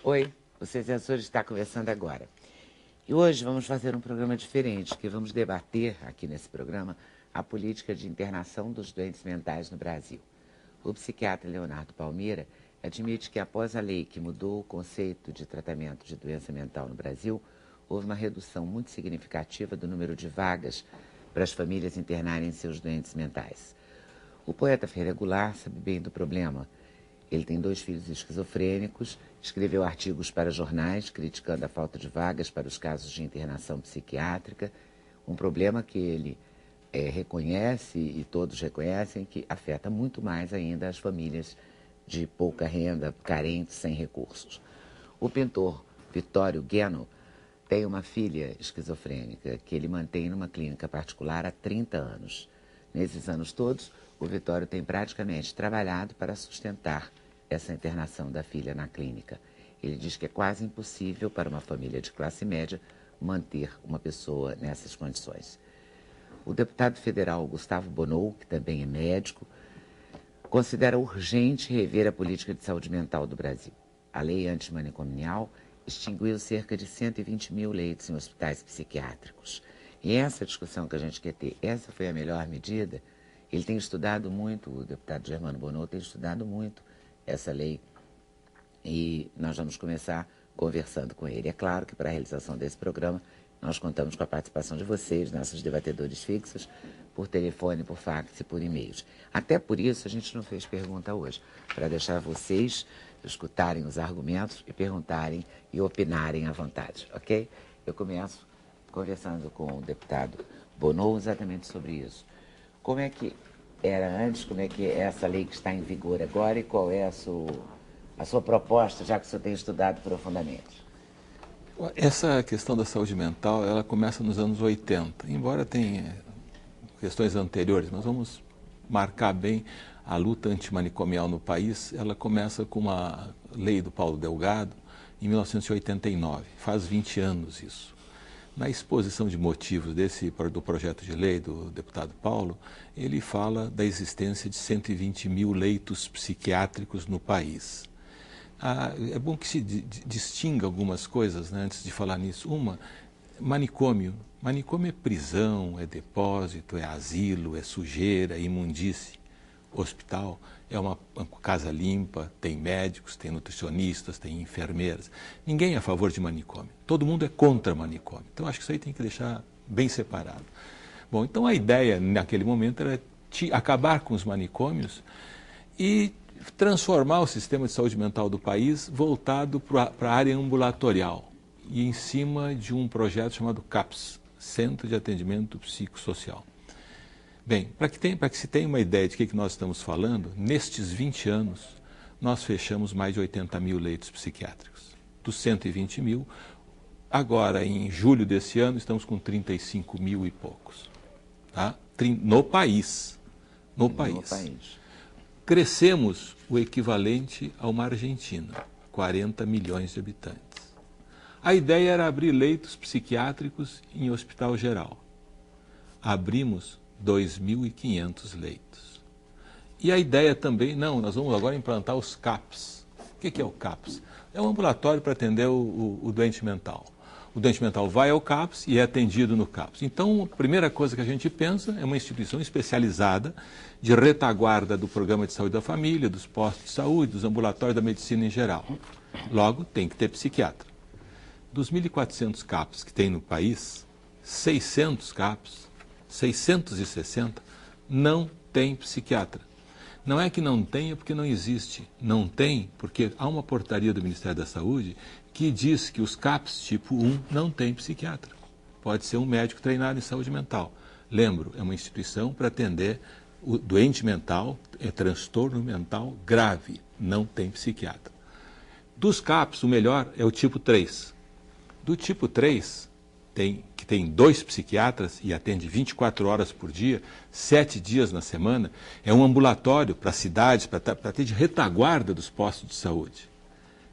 Oi, o Censor está começando agora. E hoje vamos fazer um programa diferente, que vamos debater aqui nesse programa a política de internação dos doentes mentais no Brasil. O psiquiatra Leonardo Palmeira admite que após a lei que mudou o conceito de tratamento de doença mental no Brasil, houve uma redução muito significativa do número de vagas para as famílias internarem seus doentes mentais. O poeta Ferreira Goulart sabe bem do problema. Ele tem 2 filhos esquizofrênicos, escreveu artigos para jornais criticando a falta de vagas para os casos de internação psiquiátrica, um problema que ele reconhece e todos reconhecem que afeta muito mais ainda as famílias de pouca renda, carentes, sem recursos. O pintor Vittorio Gueno tem uma filha esquizofrênica que ele mantém numa clínica particular há 30 anos. Nesses anos todos, o Vittorio tem praticamente trabalhado para sustentar essa internação da filha na clínica. Ele diz que é quase impossível para uma família de classe média manter uma pessoa nessas condições. O deputado federal Gustavo Bonou, que também é médico, considera urgente rever a política de saúde mental do Brasil. A lei antimanicomial extinguiu cerca de 120 mil leitos em hospitais psiquiátricos. E essa discussão que a gente quer ter, essa foi a melhor medida? Ele tem estudado muito, o deputado Germano Bonou tem estudado muito essa lei e nós vamos começar conversando com ele. É claro que para a realização desse programa nós contamos com a participação de vocês, nossos debatedores fixos, por telefone, por fax e por e-mails. Até por isso a gente não fez pergunta hoje, para deixar vocês escutarem os argumentos e perguntarem e opinarem à vontade, ok? Eu começo conversando com o deputado Bonou exatamente sobre isso. Como é que era antes, como é que é essa lei que está em vigor agora e qual é a sua proposta, já que o senhor tem estudado profundamente? Essa questão da saúde mental, ela começa nos anos 80, embora tenha questões anteriores, mas vamos marcar bem a luta antimanicomial no país. Ela começa com uma lei do Paulo Delgado, em 1989, faz 20 anos isso. Na exposição de motivos do projeto de lei do deputado Paulo, ele fala da existência de 120 mil leitos psiquiátricos no país. É bom que se distinga algumas coisas, né, antes de falar nisso. Uma, manicômio. Manicômio é prisão, é depósito, é asilo, é sujeira, é imundície. Hospital é uma casa limpa, tem médicos, tem nutricionistas, tem enfermeiras. Ninguém é a favor de manicômio. Todo mundo é contra manicômio. Então, acho que isso aí tem que deixar bem separado. Bom, então a ideia naquele momento era acabar com os manicômios e transformar o sistema de saúde mental do país voltado para a área ambulatorial e em cima de um projeto chamado CAPS, Centro de Atendimento Psicossocial. Bem, para que se tenha uma ideia de que nós estamos falando, nestes 20 anos, nós fechamos mais de 80 mil leitos psiquiátricos. Dos 120 mil, agora em julho desse ano, estamos com 35 mil e poucos. Tá? No país. No país. Crescemos o equivalente a uma Argentina, 40 milhões de habitantes. A ideia era abrir leitos psiquiátricos em hospital geral. Abrimos 2.500 leitos. E a ideia também, nós vamos agora implantar os CAPs. O que é o CAPs? É um ambulatório para atender o doente mental. O doente mental vai ao CAPS e é atendido no CAPS. Então, a primeira coisa que a gente pensa é uma instituição especializada de retaguarda do programa de saúde da família, dos postos de saúde, dos ambulatórios da medicina em geral. Logo, tem que ter psiquiatra. Dos 1.400 CAPs que tem no país, 600 CAPs, 660, não tem psiquiatra. Não é que não tenha porque não existe. Não tem porque há uma portaria do Ministério da Saúde que diz que os CAPs tipo 1 não tem psiquiatra. Pode ser um médico treinado em saúde mental. Lembro, é uma instituição para atender o doente mental, é transtorno mental grave, não tem psiquiatra. Dos CAPs, o melhor é o tipo 3. Do tipo 3, que tem 2 psiquiatras e atende 24 horas por dia, 7 dias na semana, é um ambulatório para cidades, para ter de retaguarda dos postos de saúde.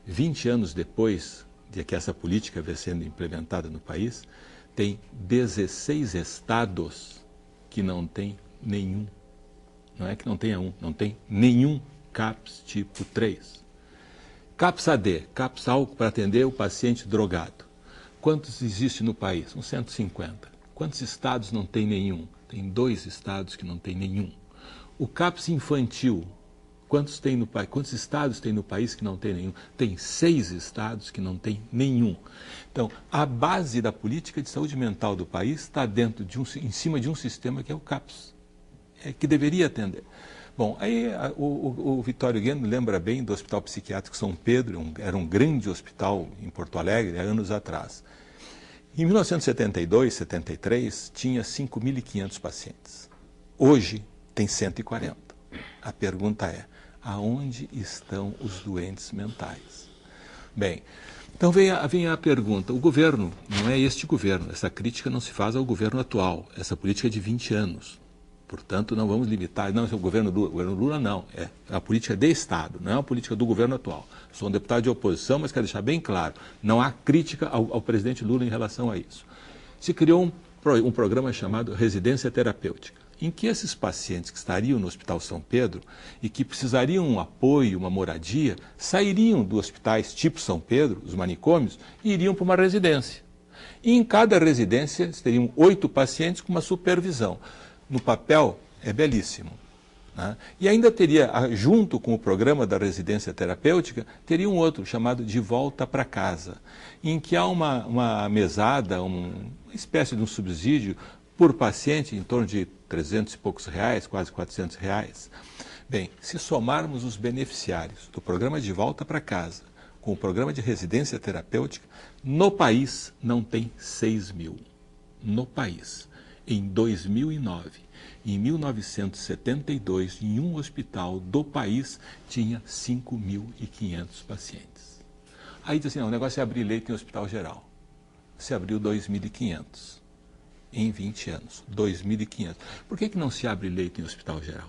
20 anos depois de que essa política vem sendo implementada no país, tem 16 estados que não tem nenhum. Não é que não tenha um, não tem nenhum CAPS tipo 3. CAPS-AD, CAPS-álcool para atender o paciente drogado. Quantos existe no país? Uns 150. Quantos estados não tem nenhum? Tem 2 estados que não tem nenhum. O CAPS infantil, quantos tem no país? Quantos estados tem no país que não tem nenhum? Tem 6 estados que não tem nenhum. Então, a base da política de saúde mental do país está em cima de um sistema que é o CAPS, que deveria atender. Bom, aí o Vitório Gueno lembra bem do Hospital Psiquiátrico São Pedro, era um grande hospital em Porto Alegre, há anos atrás. Em 1972, 73, tinha 5.500 pacientes. Hoje tem 140. A pergunta é, aonde estão os doentes mentais? Bem, então vem a pergunta, o governo, não é este governo, essa crítica não se faz ao governo atual, essa política é de 20 anos. Portanto, não vamos limitar, não é o governo Lula não, é a política de Estado, não é a política do governo atual. Sou um deputado de oposição, mas quero deixar bem claro, não há crítica ao presidente Lula em relação a isso. Se criou um programa chamado Residência Terapêutica, em que esses pacientes que estariam no Hospital São Pedro e que precisariam um apoio, uma moradia, sairiam dos hospitais tipo São Pedro, os manicômios, e iriam para uma residência. E em cada residência teriam 8 pacientes com uma supervisão. No papel é belíssimo, né? E ainda teria, junto com o programa da residência terapêutica, teria um outro chamado De Volta para Casa, em que há uma mesada, uma espécie de um subsídio por paciente em torno de 300 e poucos reais, quase 400 reais. Bem, se somarmos os beneficiários do programa De Volta para Casa com o programa de residência terapêutica, no país não tem 6 mil. No país. Em 2009, em 1972, em um hospital do país, tinha 5.500 pacientes. Aí diz assim, não, o negócio é abrir leito em hospital geral. Se abriu 2.500 em 20 anos, 2.500. Por que não se abre leito em hospital geral?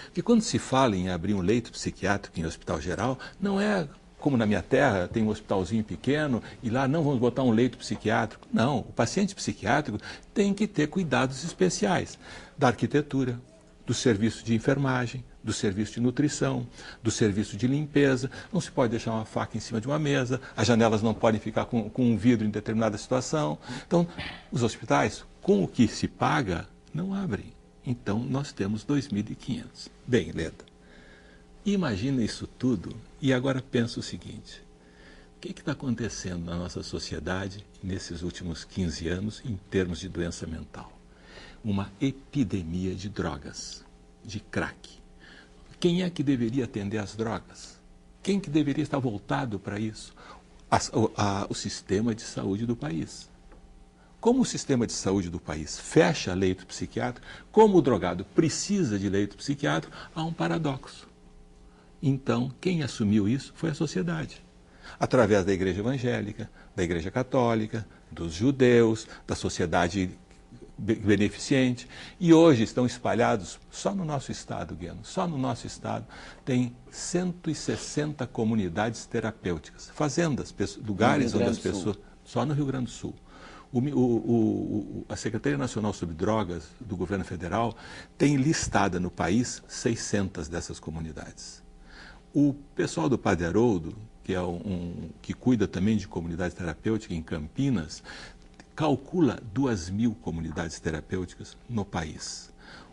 Porque quando se fala em abrir um leito psiquiátrico em hospital geral, não é como na minha terra, tem um hospitalzinho pequeno e lá não vamos botar um leito psiquiátrico. Não, o paciente psiquiátrico tem que ter cuidados especiais da arquitetura, do serviço de enfermagem, do serviço de nutrição, do serviço de limpeza. Não se pode deixar uma faca em cima de uma mesa, as janelas não podem ficar com um vidro em determinada situação. Então, os hospitais, com o que se paga, não abrem. Então, nós temos 2.500. Bem, Leda, imagina isso tudo e agora pensa o seguinte, o que está acontecendo na nossa sociedade nesses últimos 15 anos em termos de doença mental? Uma epidemia de drogas, de crack. Quem é que deveria atender as drogas? Quem que deveria estar voltado para isso? O sistema de saúde do país. Como o sistema de saúde do país fecha leito psiquiátrico, como o drogado precisa de leito psiquiátrico, há um paradoxo. Então, quem assumiu isso foi a sociedade. Através da Igreja Evangélica, da Igreja Católica, dos judeus, da sociedade beneficente. E hoje estão espalhados, só no nosso estado, Gueno, só no nosso estado, tem 160 comunidades terapêuticas, fazendas, lugares onde as pessoas... Só no Rio Grande do Sul. A Secretaria Nacional sobre Drogas do Governo Federal tem listada no país 600 dessas comunidades. O pessoal do Padre Haroldo, que é que cuida também de comunidade terapêutica em Campinas, calcula 2.000 comunidades terapêuticas no país.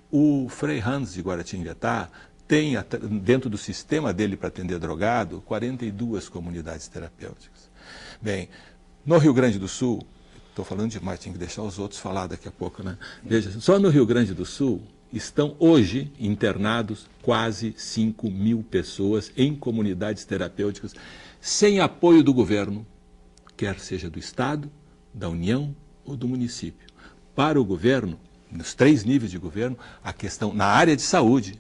O Frei Hans de Guaratinguetá tem, dentro do sistema dele para atender drogado, 42 comunidades terapêuticas. Bem, no Rio Grande do Sul, estou falando demais, tinha que deixar os outros falar daqui a pouco, né? Veja, só no Rio Grande do Sul estão hoje internados quase 5.000 pessoas em comunidades terapêuticas sem apoio do governo, quer seja do Estado, da União ou do município. Para o governo, nos 3 níveis de governo, a questão, na área de saúde,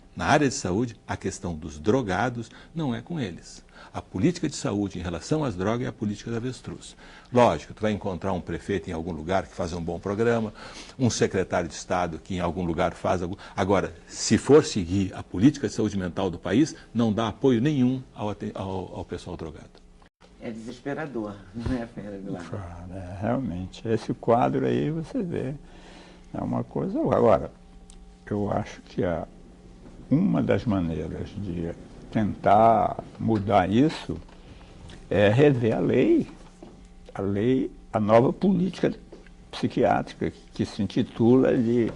a questão dos drogados não é com eles. A política de saúde em relação às drogas é a política da avestruz. Lógico, tu vai encontrar um prefeito em algum lugar que faz um bom programa, um secretário de Estado que em algum lugar faz algum... Agora, se for seguir a política de saúde mental do país, não dá apoio nenhum ao pessoal drogado. É desesperador, não é, Fernanda Milagre? Realmente, esse quadro aí você vê, é uma coisa... Agora, eu acho que uma das maneiras de tentar mudar isso é rever a nova política psiquiátrica, que se intitula de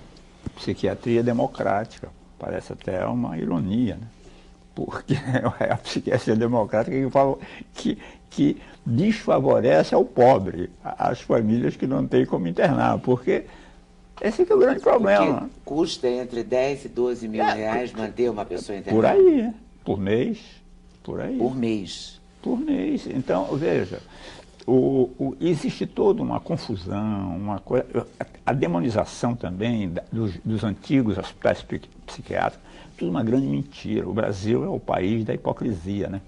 psiquiatria democrática. Parece até uma ironia, né? Porque é a psiquiatria democrática que desfavorece ao pobre, as famílias que não têm como internar, porque esse que é o grande problema. Porque custa entre 10 e 12 mil reais manter uma pessoa internada? Por aí, por mês, por aí. Por mês. Por mês. Então, veja, existe toda uma confusão, a demonização também dos antigos hospitais psiquiátricos, tudo uma grande mentira. O Brasil é o país da hipocrisia, né?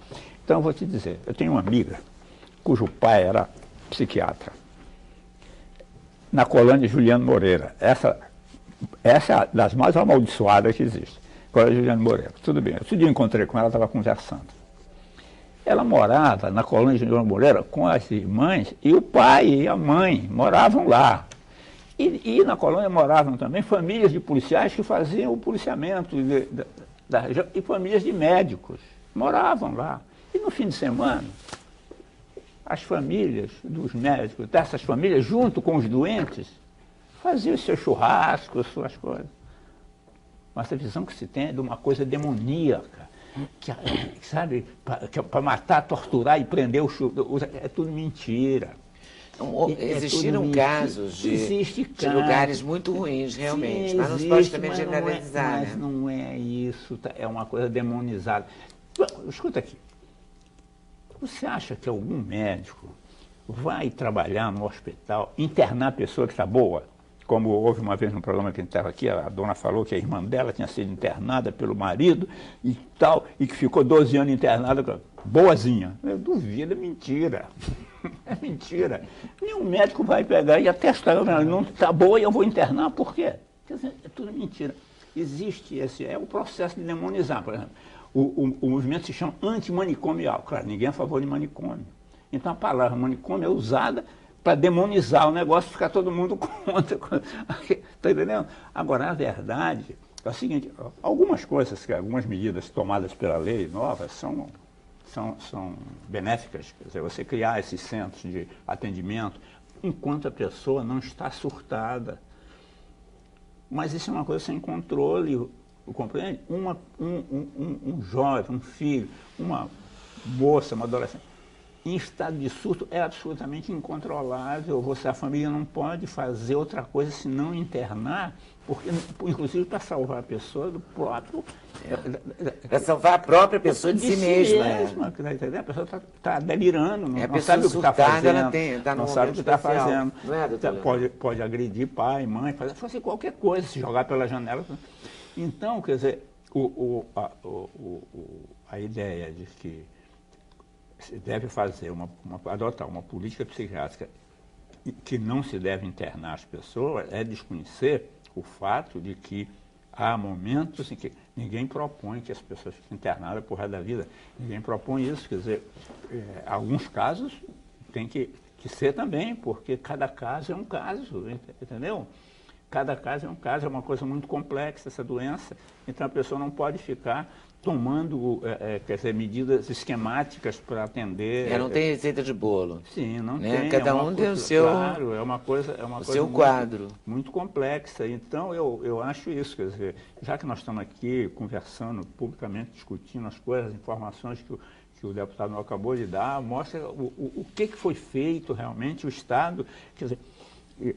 Então, eu vou te dizer, eu tenho uma amiga cujo pai era psiquiatra, na colônia Juliano Moreira. Essa é das mais amaldiçoadas que existe. Colônia Juliano Moreira. Tudo bem. Outro dia eu encontrei com ela, estava conversando. Ela morava na colônia Juliano Moreira com as irmãs, e o pai e a mãe moravam lá. E na colônia moravam também famílias de policiais que faziam o policiamento da região, e famílias de médicos moravam lá. E no fim de semana, as famílias dos médicos, dessas famílias, junto com os doentes, faziam os seus churrascos, suas coisas. Mas a visão que se tem é de uma coisa demoníaca, sabe, para matar, torturar e prender é tudo mentira. Existiram casos de lugares muito ruins, realmente, sim, mas não se pode também generalizar. Mas não é isso, é uma coisa demonizada. Escuta aqui, você acha que algum médico vai trabalhar no hospital, internar a pessoa que está boa? Como houve uma vez no programa que a gente estava aqui, a dona falou que a irmã dela tinha sido internada pelo marido e tal, e que ficou 12 anos internada, boazinha. Eu duvido, é mentira. É mentira. Nenhum médico vai pegar e atestar, ela não está boa e eu vou internar, por quê? Quer dizer, é tudo mentira. Existe é o processo de demonizar, por exemplo. O movimento se chama antimanicomial. Claro, ninguém é a favor de manicômio. Então a palavra manicômio é usada para demonizar o negócio, ficar todo mundo contra. Está entendendo? Agora, a verdade é o seguinte, algumas medidas tomadas pela lei novas são benéficas. Quer dizer, você criar esses centros de atendimento enquanto a pessoa não está surtada. Mas isso é uma coisa sem controle, compreende? Um jovem, um filho, uma moça, uma adolescente, em estado de surto é absolutamente incontrolável. A família não pode fazer outra coisa senão internar, porque, inclusive para salvar a pessoa do próprio... Para salvar a própria pessoa de si mesma. Tá entendendo? A pessoa está delirando, não sabe o que está fazendo, não sabe o que está fazendo. Não é, pode agredir pai, mãe, fazer qualquer coisa, se jogar pela janela. Então, quer dizer, a ideia de que se deve adotar uma política psiquiátrica que não se deve internar as pessoas é desconhecer o fato de que há momentos em que ninguém propõe que as pessoas fiquem internadas por resto da vida. Ninguém propõe isso. Quer dizer, alguns casos tem que ser também, porque cada caso é um caso, entendeu? Cada caso é um caso, é uma coisa muito complexa essa doença, então a pessoa não pode ficar tomando medidas esquemáticas para atender. Não tem receita de bolo. Sim, não né? tem. Cada um tem o seu. Claro, é uma coisa seu quadro. Muito complexa. Então eu acho isso, quer dizer, já que nós estamos aqui conversando publicamente, discutindo as coisas, as informações que o deputado não acabou de dar, mostra o que foi feito realmente, o Estado, quer dizer,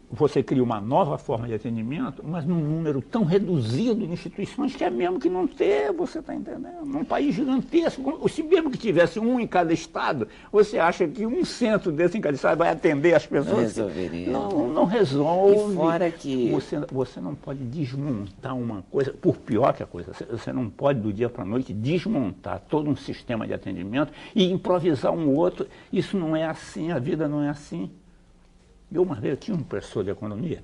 você cria uma nova forma de atendimento, mas num número tão reduzido de instituições que é mesmo que não ter, você está entendendo? Num país gigantesco, se mesmo que tivesse um em cada estado, você acha que um centro desse em cada estado vai atender as pessoas? Não resolveria. Não resolve. E fora que... Você não pode desmontar uma coisa, por pior que a coisa, você não pode do dia para a noite desmontar todo um sistema de atendimento e improvisar um outro. Isso não é assim, a vida não é assim. Uma vez eu tinha um professor de economia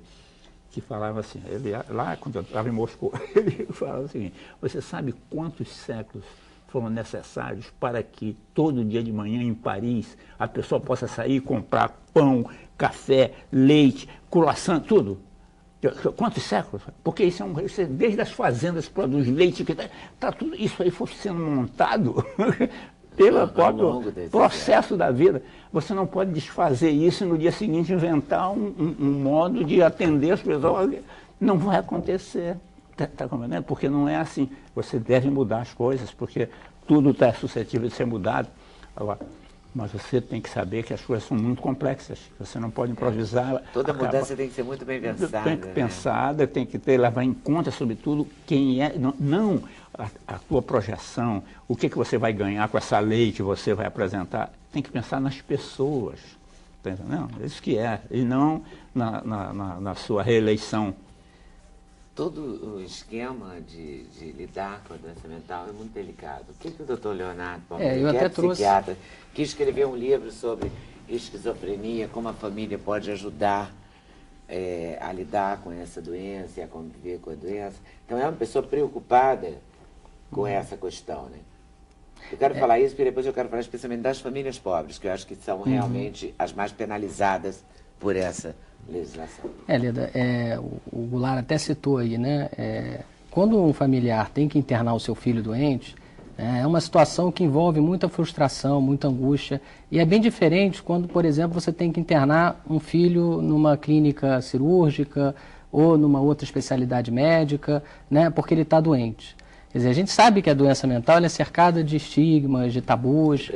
que falava assim, lá quando eu estava em Moscou, ele falava o seguinte: você sabe quantos séculos foram necessários para que todo dia de manhã em Paris a pessoa possa sair e comprar pão, café, leite, croissant, tudo? Quantos séculos? Porque isso desde as fazendas produz leite, tá tudo isso aí foi sendo montado pelo ao próprio longo desse processo da vida. Você não pode desfazer isso e no dia seguinte inventar um modo de atender as pessoas. Não vai acontecer. Tá compreendendo? Porque não é assim. Você deve mudar as coisas, porque tudo está suscetível de ser mudado. Agora, mas você tem que saber que as coisas são muito complexas. Você não pode improvisar. Toda mudança tem que ser muito bem pensada. Tem que pensada, tem que levar em conta, sobretudo, quem é. Não a tua projeção, o que você vai ganhar com essa lei que você vai apresentar. Tem que pensar nas pessoas. Tá entendendo? Isso que é. E não na sua reeleição. Todo o esquema de lidar com a doença mental é muito delicado. O que o doutor Leonardo Palmeira, eu até trouxe psiquiatra, que escreveu um livro sobre esquizofrenia, como a família pode ajudar a lidar com essa doença e a conviver com a doença. Então é uma pessoa preocupada com essa questão, né? Eu quero falar isso, porque depois eu quero falar especialmente das famílias pobres, que eu acho que são realmente as mais penalizadas por essa legislação. Leda, o Goulart até citou aí, né? Quando um familiar tem que internar o seu filho doente, é uma situação que envolve muita frustração, muita angústia. E é bem diferente quando, por exemplo, você tem que internar um filho numa clínica cirúrgica ou numa outra especialidade médica, né? Porque ele está doente. Quer dizer, a gente sabe que a doença mental ela é cercada de estigmas, de tabus,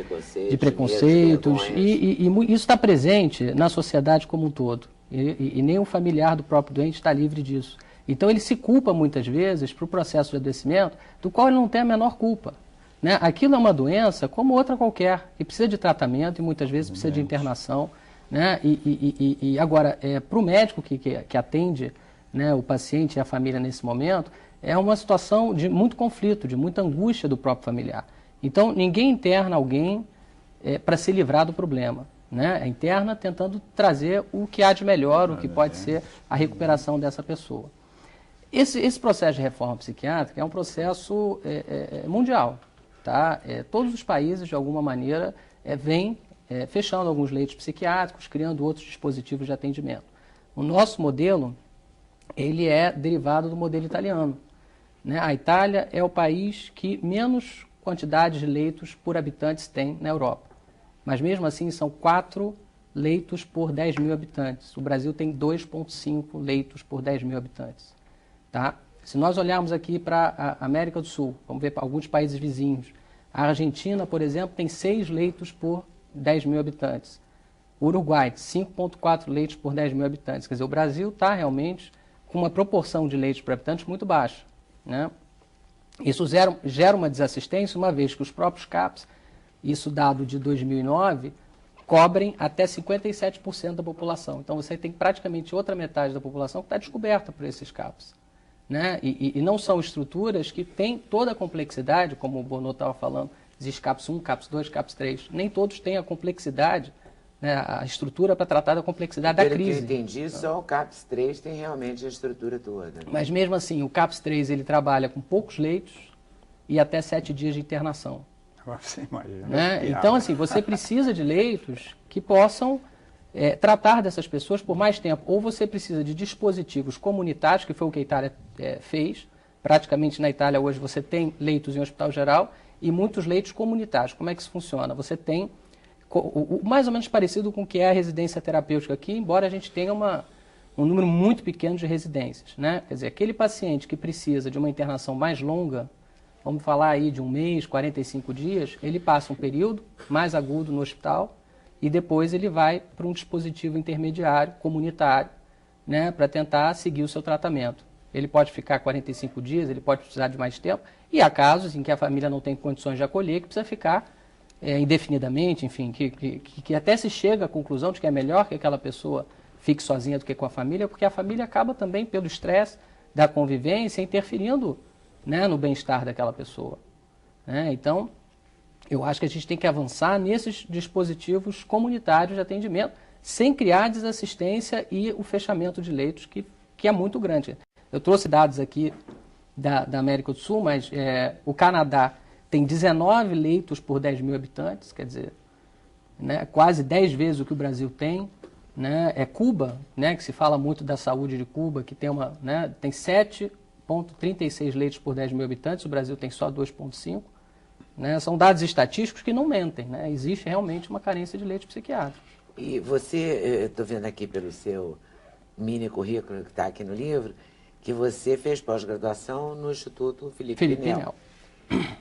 de preconceitos, e isso está presente na sociedade como um todo. E nem o familiar do próprio doente está livre disso. Então ele se culpa muitas vezes para o processo de adoecimento, do qual ele não tem a menor culpa. Né? Aquilo é uma doença como outra qualquer, que precisa de tratamento e muitas vezes precisa de internação. Né? E agora, para o médico que atende, né, o paciente e a família nesse momento, é uma situação de muito conflito, de muita angústia do próprio familiar. Então, ninguém interna alguém para se livrar do problema. Né? Interna tentando trazer o que há de melhor, o que pode ser a recuperação dessa pessoa. Esse processo de reforma psiquiátrica é um processo mundial. Tá? Todos os países, de alguma maneira, vêm fechando alguns leitos psiquiátricos, criando outros dispositivos de atendimento. O nosso modelo ele é derivado do modelo italiano. Né? A Itália é o país que menos quantidade de leitos por habitantes tem na Europa. Mas mesmo assim são 4 leitos por 10 mil habitantes. O Brasil tem 2,5 leitos por 10 mil habitantes. Tá? Se nós olharmos aqui para a América do Sul, vamos ver para alguns países vizinhos. A Argentina, por exemplo, tem 6 leitos por 10 mil habitantes. O Uruguai, 5,4 leitos por 10 mil habitantes. Quer dizer, o Brasil está realmente com uma proporção de leitos por habitante muito baixa. Né? Isso gera uma desassistência, uma vez que os próprios CAPs, isso dado de 2009, cobrem até 57% da população. Então você tem praticamente outra metade da população que está descoberta por esses CAPs. Né? E não são estruturas que têm toda a complexidade, como o Bonot estava falando, existe CAPS 1, CAPS 2, CAPS 3. Nem todos têm a complexidade, né, a estrutura para tratar da complexidade da crise. Pelo que eu entendi, só o CAPS 3 tem realmente a estrutura toda. Né? Mas mesmo assim, o CAPS 3 ele trabalha com poucos leitos e até 7 dias de internação. Você imagina. Né? Então, assim, você precisa de leitos que possam tratar dessas pessoas por mais tempo. Ou você precisa de dispositivos comunitários, que foi o que a Itália fez. Praticamente na Itália hoje você tem leitos em hospital geral e muitos leitos comunitários. Como é que isso funciona? Você tem mais ou menos parecido com o que é a residência terapêutica aqui, embora a gente tenha um número muito pequeno de residências. Né? Quer dizer, aquele paciente que precisa de uma internação mais longa, vamos falar aí de 1 mês, 45 dias, ele passa um período mais agudo no hospital e depois ele vai para um dispositivo intermediário, comunitário, né, para tentar seguir o seu tratamento. Ele pode ficar 45 dias, ele pode precisar de mais tempo, e há casos em que a família não tem condições de acolher, que precisa ficar indefinidamente, enfim, que até se chega à conclusão de que é melhor que aquela pessoa fique sozinha do que com a família, porque a família acaba também, pelo estresse da convivência, interferindo, né, no bem-estar daquela pessoa. Né? Então, eu acho que a gente tem que avançar nesses dispositivos comunitários de atendimento, sem criar desassistência e o fechamento de leitos, que é muito grande. Eu trouxe dados aqui da América do Sul, mas o Canadá tem 19 leitos por 10 mil habitantes, quer dizer, né, quase 10 vezes o que o Brasil tem. Né? Cuba, né, que se fala muito da saúde de Cuba, que tem, tem 7,36 leitos por 10 mil habitantes, o Brasil tem só 2,5. né? São dados estatísticos que não mentem, né? Existe realmente uma carência de leite psiquiátrico. E você, estou vendo aqui pelo seu mini currículo que está aqui no livro, que você fez pós-graduação no Instituto Felipe Pinel.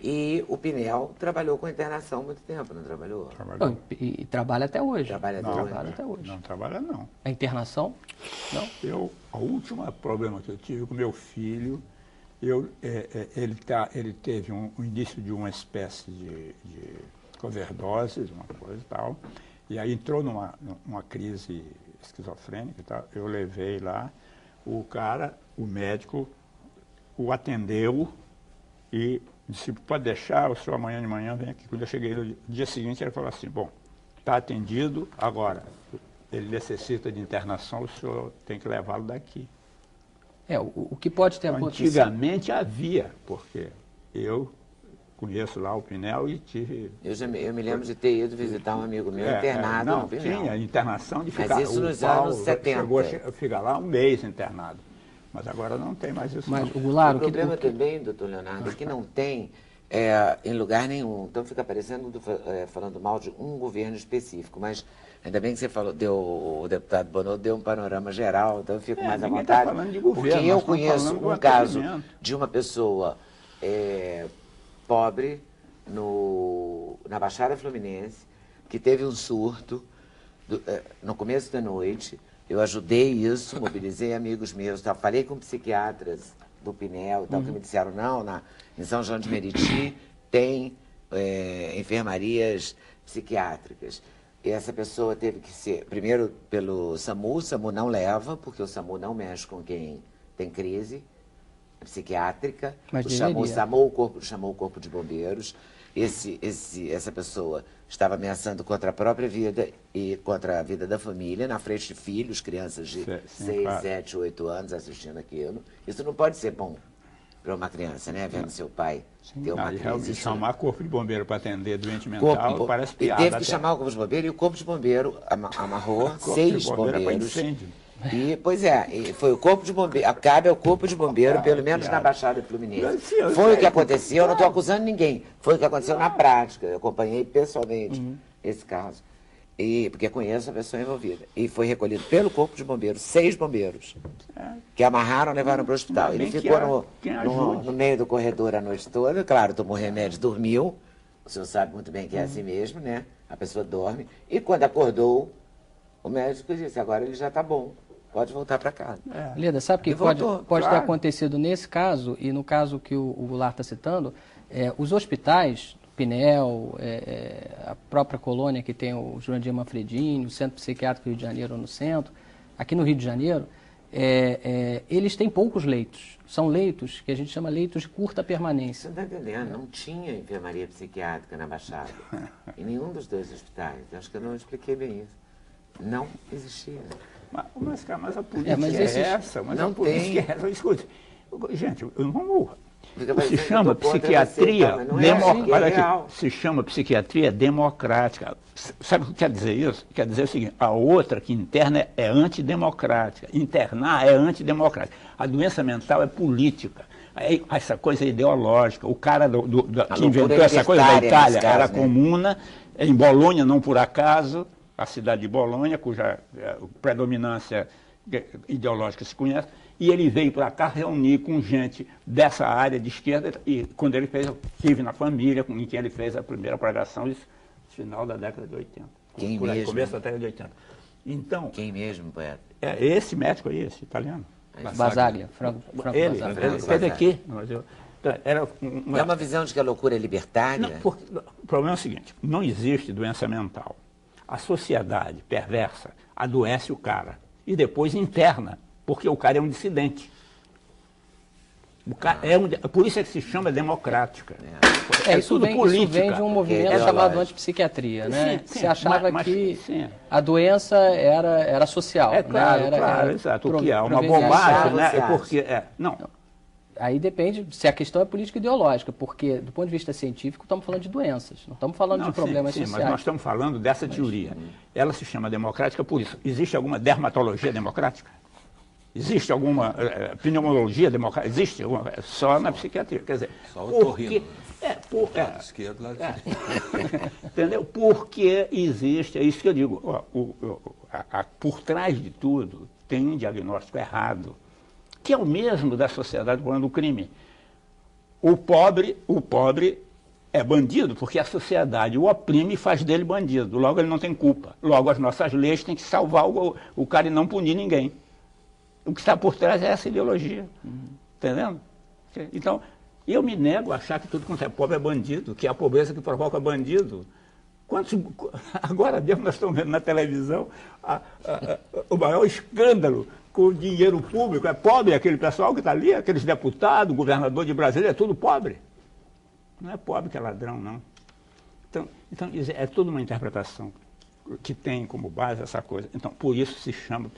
E o Pinel trabalhou com internação há muito tempo, não trabalhou? Trabalhou. E trabalha até hoje. Trabalha até hoje. Não trabalha, não. A internação? Não. O último problema que eu tive com meu filho, ele teve o início de uma espécie de overdose, uma coisa e tal, e aí entrou numa crise esquizofrênica e tal. Eu levei lá, o médico, o atendeu e disse, pode deixar, o senhor amanhã de manhã vem aqui. Quando eu cheguei no dia seguinte, ele falou assim, bom, está atendido, agora ele necessita de internação, o senhor tem que levá-lo daqui. O que pode ter acontecido... Antigamente havia, porque eu conheço lá o Pinel e tive... Eu me lembro de ter ido visitar um amigo meu internado no Pinel. Tinha internação de ficar... Mas isso nos anos 70. Chegou a ficar lá um mês internado. Mas agora não tem mais isso. Mas, o problema também, doutor Leonardo, é que não tem em lugar nenhum. Então fica parecendo falando mal de um governo específico. Mas ainda bem que você falou, o deputado Bonot deu um panorama geral, então eu fico mais à vontade. Tá falando de governo, porque eu conheço um caso de uma pessoa pobre na Baixada Fluminense, que teve um surto no começo da noite. Eu ajudei isso, mobilizei amigos meus, falei com psiquiatras do Pinel, que me disseram, não, em São João de Meriti tem enfermarias psiquiátricas. E essa pessoa teve que ser, primeiro pelo SAMU, o SAMU não leva, porque o SAMU não mexe com quem tem crise psiquiátrica. Mas o SAMU chamou o Corpo de Bombeiros. Essa pessoa estava ameaçando contra a própria vida e contra a vida da família, na frente de filhos, crianças de 6, 7, 8 anos assistindo aquilo. Isso não pode ser bom para uma criança, né? Vendo seu pai ter uma crise. Chamar Corpo de Bombeiro para atender doente mental parece piada. E teve que chamar o Corpo de Bombeiro e o Corpo de Bombeiro amarrou 6 bombeiros. E, pois e foi o Corpo de Bombeiro, cabe ao Corpo de Bombeiro, pelo menos na Baixada Fluminense. Foi o que aconteceu, eu não estou acusando ninguém, foi o que aconteceu na prática, eu acompanhei pessoalmente esse caso, porque conheço a pessoa envolvida. E foi recolhido pelo Corpo de Bombeiro, 6 bombeiros, que amarraram e levaram para o hospital. Ele ficou no meio do corredor a noite toda, claro, tomou remédio, dormiu, o senhor sabe muito bem que é assim mesmo, né? A pessoa dorme, e quando acordou, o médico disse, agora ele já está bom. Pode voltar para casa. Leda, sabe o que pode ter acontecido nesse caso, e no caso que o Goulart está citando, os hospitais, Pinel, a própria colônia que tem o Jurandir Manfredini, o Centro Psiquiátrico do Rio de Janeiro no centro, aqui no Rio de Janeiro, eles têm poucos leitos. São leitos que a gente chama leitos de curta permanência. Você não está entendendo? Não tinha enfermaria psiquiátrica na Baixada. Em nenhum dos 2 hospitais. Eu acho que eu não expliquei bem isso. Não existia. Mas a política essa. Mas não a política tem. é essa. Escute, gente, vamos... Se chama psiquiatria se chama psiquiatria democrática. Sabe o que quer dizer isso? Quer dizer o seguinte, a outra que interna é antidemocrática. Internar é antidemocrática. A doença mental é política. Essa coisa é ideológica. O cara que inventou essa coisa da Itália era comuna, em Bolonha, não por acaso, a cidade de Bolonha, cuja predominância ideológica se conhece, e ele veio para cá reunir com gente dessa área de esquerda, e quando ele estive na família, em que ele fez a primeira pregação, isso no final da década de 80. Quem mesmo? Começo da década de 80. Então, quem mesmo, poeta? Esse médico aí, esse italiano. Basaglia, Franco ele esteve aqui. É uma visão de que a loucura é libertária? O problema é o seguinte, não existe doença mental. A sociedade perversa adoece o cara e depois interna, porque o cara é um dissidente. O cara por isso é que se chama democrática. Isso vem de um movimento chamado antipsiquiatria, né? Sim, se achava que a doença era social. Claro, exato. O que é uma bobagem, né? É porque... Não. Aí depende se a questão é política ideológica, porque do ponto de vista científico estamos falando de doenças, não estamos falando de problemas sociais. Mas nós estamos falando dessa teoria. Ela se chama democrática por isso. Existe alguma dermatologia democrática? Existe alguma pneumologia democrática? Existe? Só na psiquiatria. Quer dizer, só o torrino. Lado esquerdo, lado direito. Entendeu? Porque existe, é isso que eu digo, por trás de tudo tem um diagnóstico errado, que é o mesmo da sociedade do crime. O pobre é bandido porque a sociedade o oprime e faz dele bandido. Logo, ele não tem culpa. Logo, as nossas leis têm que salvar o cara e não punir ninguém. O que está por trás é essa ideologia. Entendendo? Então, eu me nego a achar que tudo quanto é pobre é bandido, que é a pobreza que provoca bandido. Agora mesmo nós estamos vendo na televisão o maior escândalo com o dinheiro público. É pobre aquele pessoal que está ali, aqueles deputados, governador de Brasília, é tudo pobre. Não é pobre que é ladrão, não. Então é tudo uma interpretação que tem como base essa coisa. Então, por isso se chama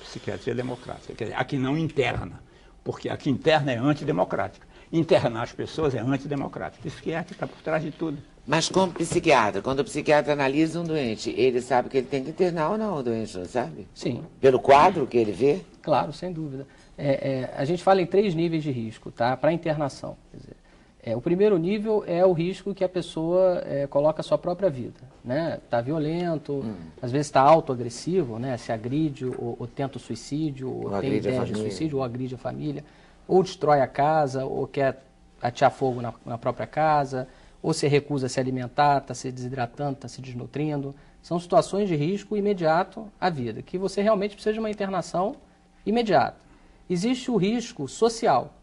psiquiatria democrática. Quer dizer, a que não interna, porque a que interna é antidemocrática. Internar as pessoas é antidemocrático. Isso que está por trás de tudo. Mas como psiquiatra, quando o psiquiatra analisa um doente, ele sabe que ele tem que internar ou não o doente, não sabe? Sim. Pelo quadro que ele vê? Claro, sem dúvida. A gente fala em 3 níveis de risco, tá? Para internação. Quer dizer, o primeiro nível é o risco que a pessoa coloca a sua própria vida, né? Está violento, às vezes está autoagressivo, né? Se agride ou tenta o suicídio, ou tem ideia de suicídio, ou agride a família, ou destrói a casa, ou quer atear fogo na própria casa, ou se recusa a se alimentar, está se desidratando, está se desnutrindo. São situações de risco imediato à vida, que você realmente precisa de uma internação imediata. Existe o risco social.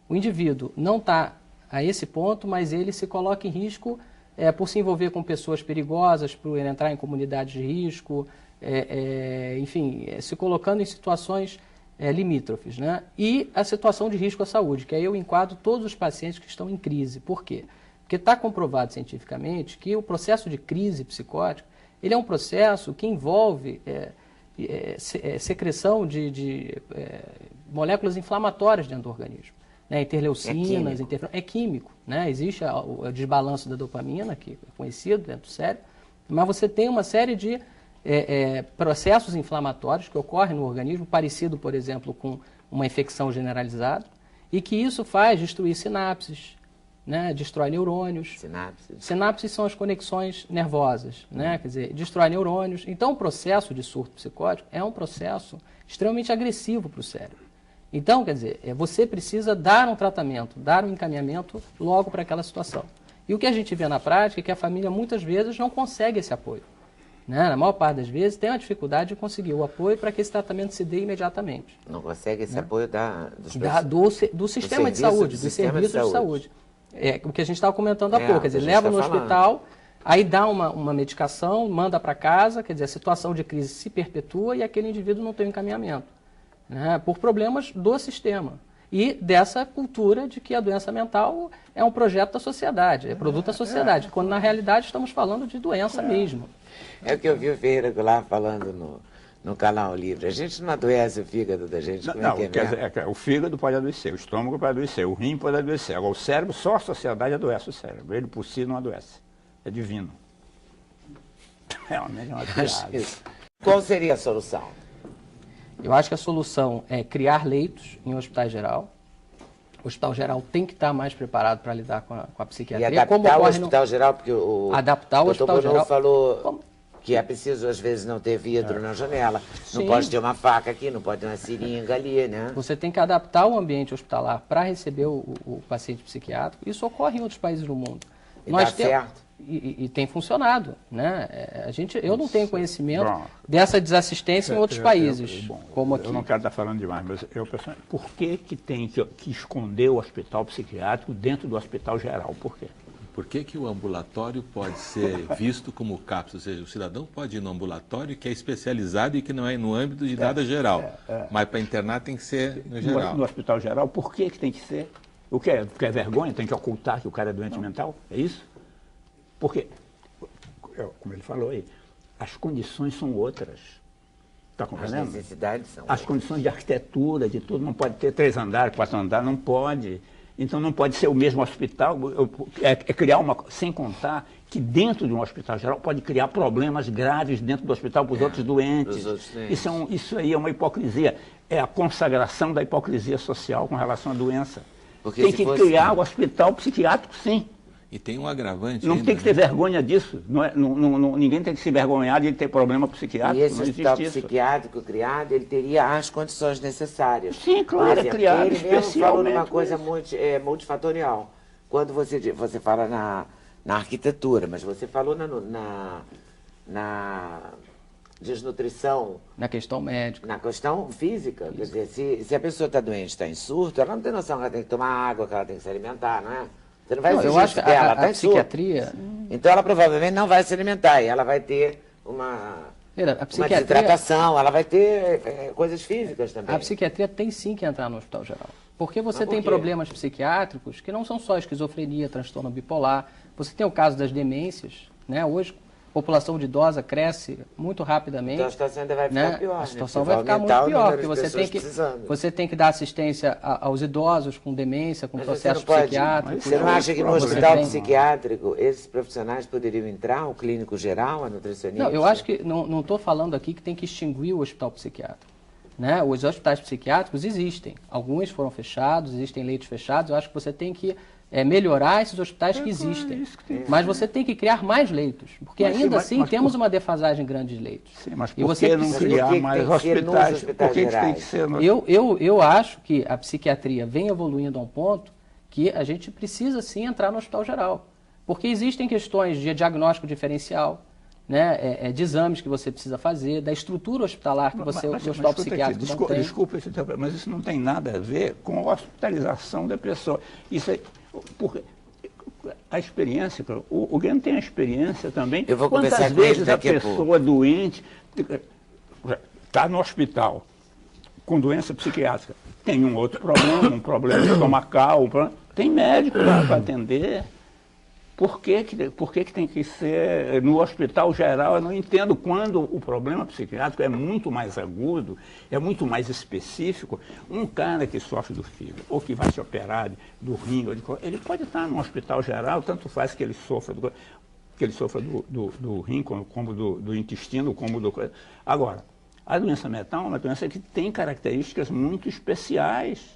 O indivíduo não está a esse ponto, mas ele se coloca em risco por se envolver com pessoas perigosas, por entrar em comunidades de risco, enfim, se colocando em situações limítrofes, né? E a situação de risco à saúde, que aí eu enquadro todos os pacientes que estão em crise. Por quê? Porque está comprovado cientificamente que o processo de crise psicótica, ele é um processo que envolve secreção de moléculas inflamatórias dentro do organismo. Né? Interleucinas, é químico. Né? Existe o desbalanço da dopamina, que é conhecido dentro do cérebro, mas você tem uma série de processos inflamatórios que ocorrem no organismo, parecido, por exemplo, com uma infecção generalizada, e que isso faz destruir sinapses, né? Destrói neurônios. Sinapses são as conexões nervosas, né? Quer dizer, destrói neurônios. Então, o processo de surto psicótico é um processo extremamente agressivo para o cérebro. Então, quer dizer, você precisa dar um tratamento, dar um encaminhamento logo para aquela situação. E o que a gente vê na prática é que a família muitas vezes não consegue esse apoio. Né? Na maior parte das vezes tem a dificuldade de conseguir o apoio para que esse tratamento se dê imediatamente. Não consegue esse apoio do sistema de saúde, dos serviços de saúde. O que a gente estava comentando há pouco, quer dizer, leva no hospital, aí dá uma medicação, manda para casa, quer dizer, a situação de crise se perpetua e aquele indivíduo não tem um encaminhamento, né, por problemas do sistema e dessa cultura de que a doença mental é um projeto da sociedade, é produto da sociedade, quando na realidade estamos falando de doença mesmo. É o que eu vi o Ferreira Goulart falando no Canal Livre. A gente não adoece o fígado da gente? O fígado pode adoecer, o estômago pode adoecer, o rim pode adoecer. Agora, o cérebro, só a sociedade adoece o cérebro. Ele por si não adoece. É divino. Realmente é uma piada. Qual seria a solução? Eu acho que a solução é criar leitos em hospitais geral. O hospital geral tem que estar mais preparado para lidar com a psiquiatria. E adaptar o hospital geral, porque adaptar o hospital geral falou que é preciso, às vezes, não ter vidro na janela. Sim. Não pode ter uma faca aqui, não pode ter uma seringa ali, né? Você tem que adaptar o ambiente hospitalar para receber o paciente psiquiátrico. Isso ocorre em outros países do mundo. E dá certo. E tem funcionado, né? Eu não tenho conhecimento dessa desassistência em outros países, como aqui. Eu não quero estar falando demais, mas por que tem que esconder o hospital psiquiátrico dentro do hospital geral? Por quê? Por que o ambulatório pode ser visto como CAPS? Ou seja, o cidadão pode ir no ambulatório que é especializado e que não é no âmbito de nada geral. Mas para internar tem que ser no geral. No hospital geral, por que tem que ser? O que é? Porque é vergonha? Tem que ocultar que o cara é doente mental? É isso? Porque, como ele falou aí, as condições são outras. Está compreendendo? As necessidades são outras. As condições de arquitetura, de tudo, não pode ter 3 andares, 4 andares, não pode. Então não pode ser o mesmo hospital, criar sem contar que dentro de um hospital geral pode criar problemas graves dentro do hospital para os outros doentes. Isso aí é uma hipocrisia, é a consagração da hipocrisia social com relação à doença. Tem que criar o hospital psiquiátrico, sim. E tem um agravante Não ainda, tem que ter vergonha disso. Ninguém tem que se envergonhar de ter problema psiquiátrico. E esse não hospital existe isso. psiquiátrico criado, ele teria as condições necessárias. Sim, claro, Por exemplo, é criado ele mesmo falou numa especialmente coisa isso. multifatorial. Quando você fala na arquitetura, mas você falou na desnutrição, Na questão médica. na questão física. Quer dizer, se a pessoa está doente, está em surto, ela não tem noção que ela tem que tomar água, que ela tem que se alimentar, não é? Você não vai Não, exigir eu acho isso que dela, ela a está em surto. psiquiatria... Então ela provavelmente não vai se alimentar e ela vai ter uma A psiquiatria, desidratação, ela vai ter coisas físicas também. a psiquiatria tem sim que entrar no hospital geral. Porque você Mas por tem quê? problemas psiquiátricos que não são só esquizofrenia, transtorno bipolar. Você tem o caso das demências, né? Hoje a população de idosa cresce muito rapidamente. Então a situação ainda vai ficar pior. A né? situação Porque vai ficar muito aumentar o pior, número porque de você tem, pessoas precisando. você tem que dar assistência aos idosos com demência, com Mas processos você não pode- psiquiátricos. Você não acha que no Você hospital tem- psiquiátrico esses profissionais poderiam entrar, o clínico geral, a nutricionista? Não, eu acho que não estou falando aqui que tem que extinguir o hospital psiquiátrico. Né? Os hospitais psiquiátricos existem. Alguns foram fechados, existem leitos fechados. Eu acho que você tem que melhorar esses hospitais que existem. isso que tem que Mas você tem que criar mais leitos. Porque Mas sim, ainda mas- assim mas temos uma defasagem grande de leitos. Sim, mas E por você que não precisa- criar Por que mais tem que ser nos hospitais? hospitais Por que tem gerais? que ser nos... Eu acho que a psiquiatria vem evoluindo a um ponto que a gente precisa sim entrar no hospital geral. Porque existem questões de diagnóstico diferencial, né, de exames que você precisa fazer, da estrutura hospitalar que você, o hospital escuta psiquiátrico aqui, não tem. desculpa, mas isso não tem nada a ver com a hospitalização da pessoa. Isso é, porque a experiência, o Guilherme tem a experiência também. Eu vou Quantas conversar com ele vezes a daqui a pessoa doente está no hospital com doença psiquiátrica, tem um outro problema, um problema estomacal, tem médico para atender. Por que tem que ser no hospital geral? Eu não entendo quando o problema psiquiátrico é muito mais agudo, é muito mais específico. Um cara que sofre do fígado ou que vai se operar do rim, ele pode estar no hospital geral, tanto faz que ele sofra do rim, como do intestino, como do... Agora, a doença mental é uma doença que tem características muito especiais.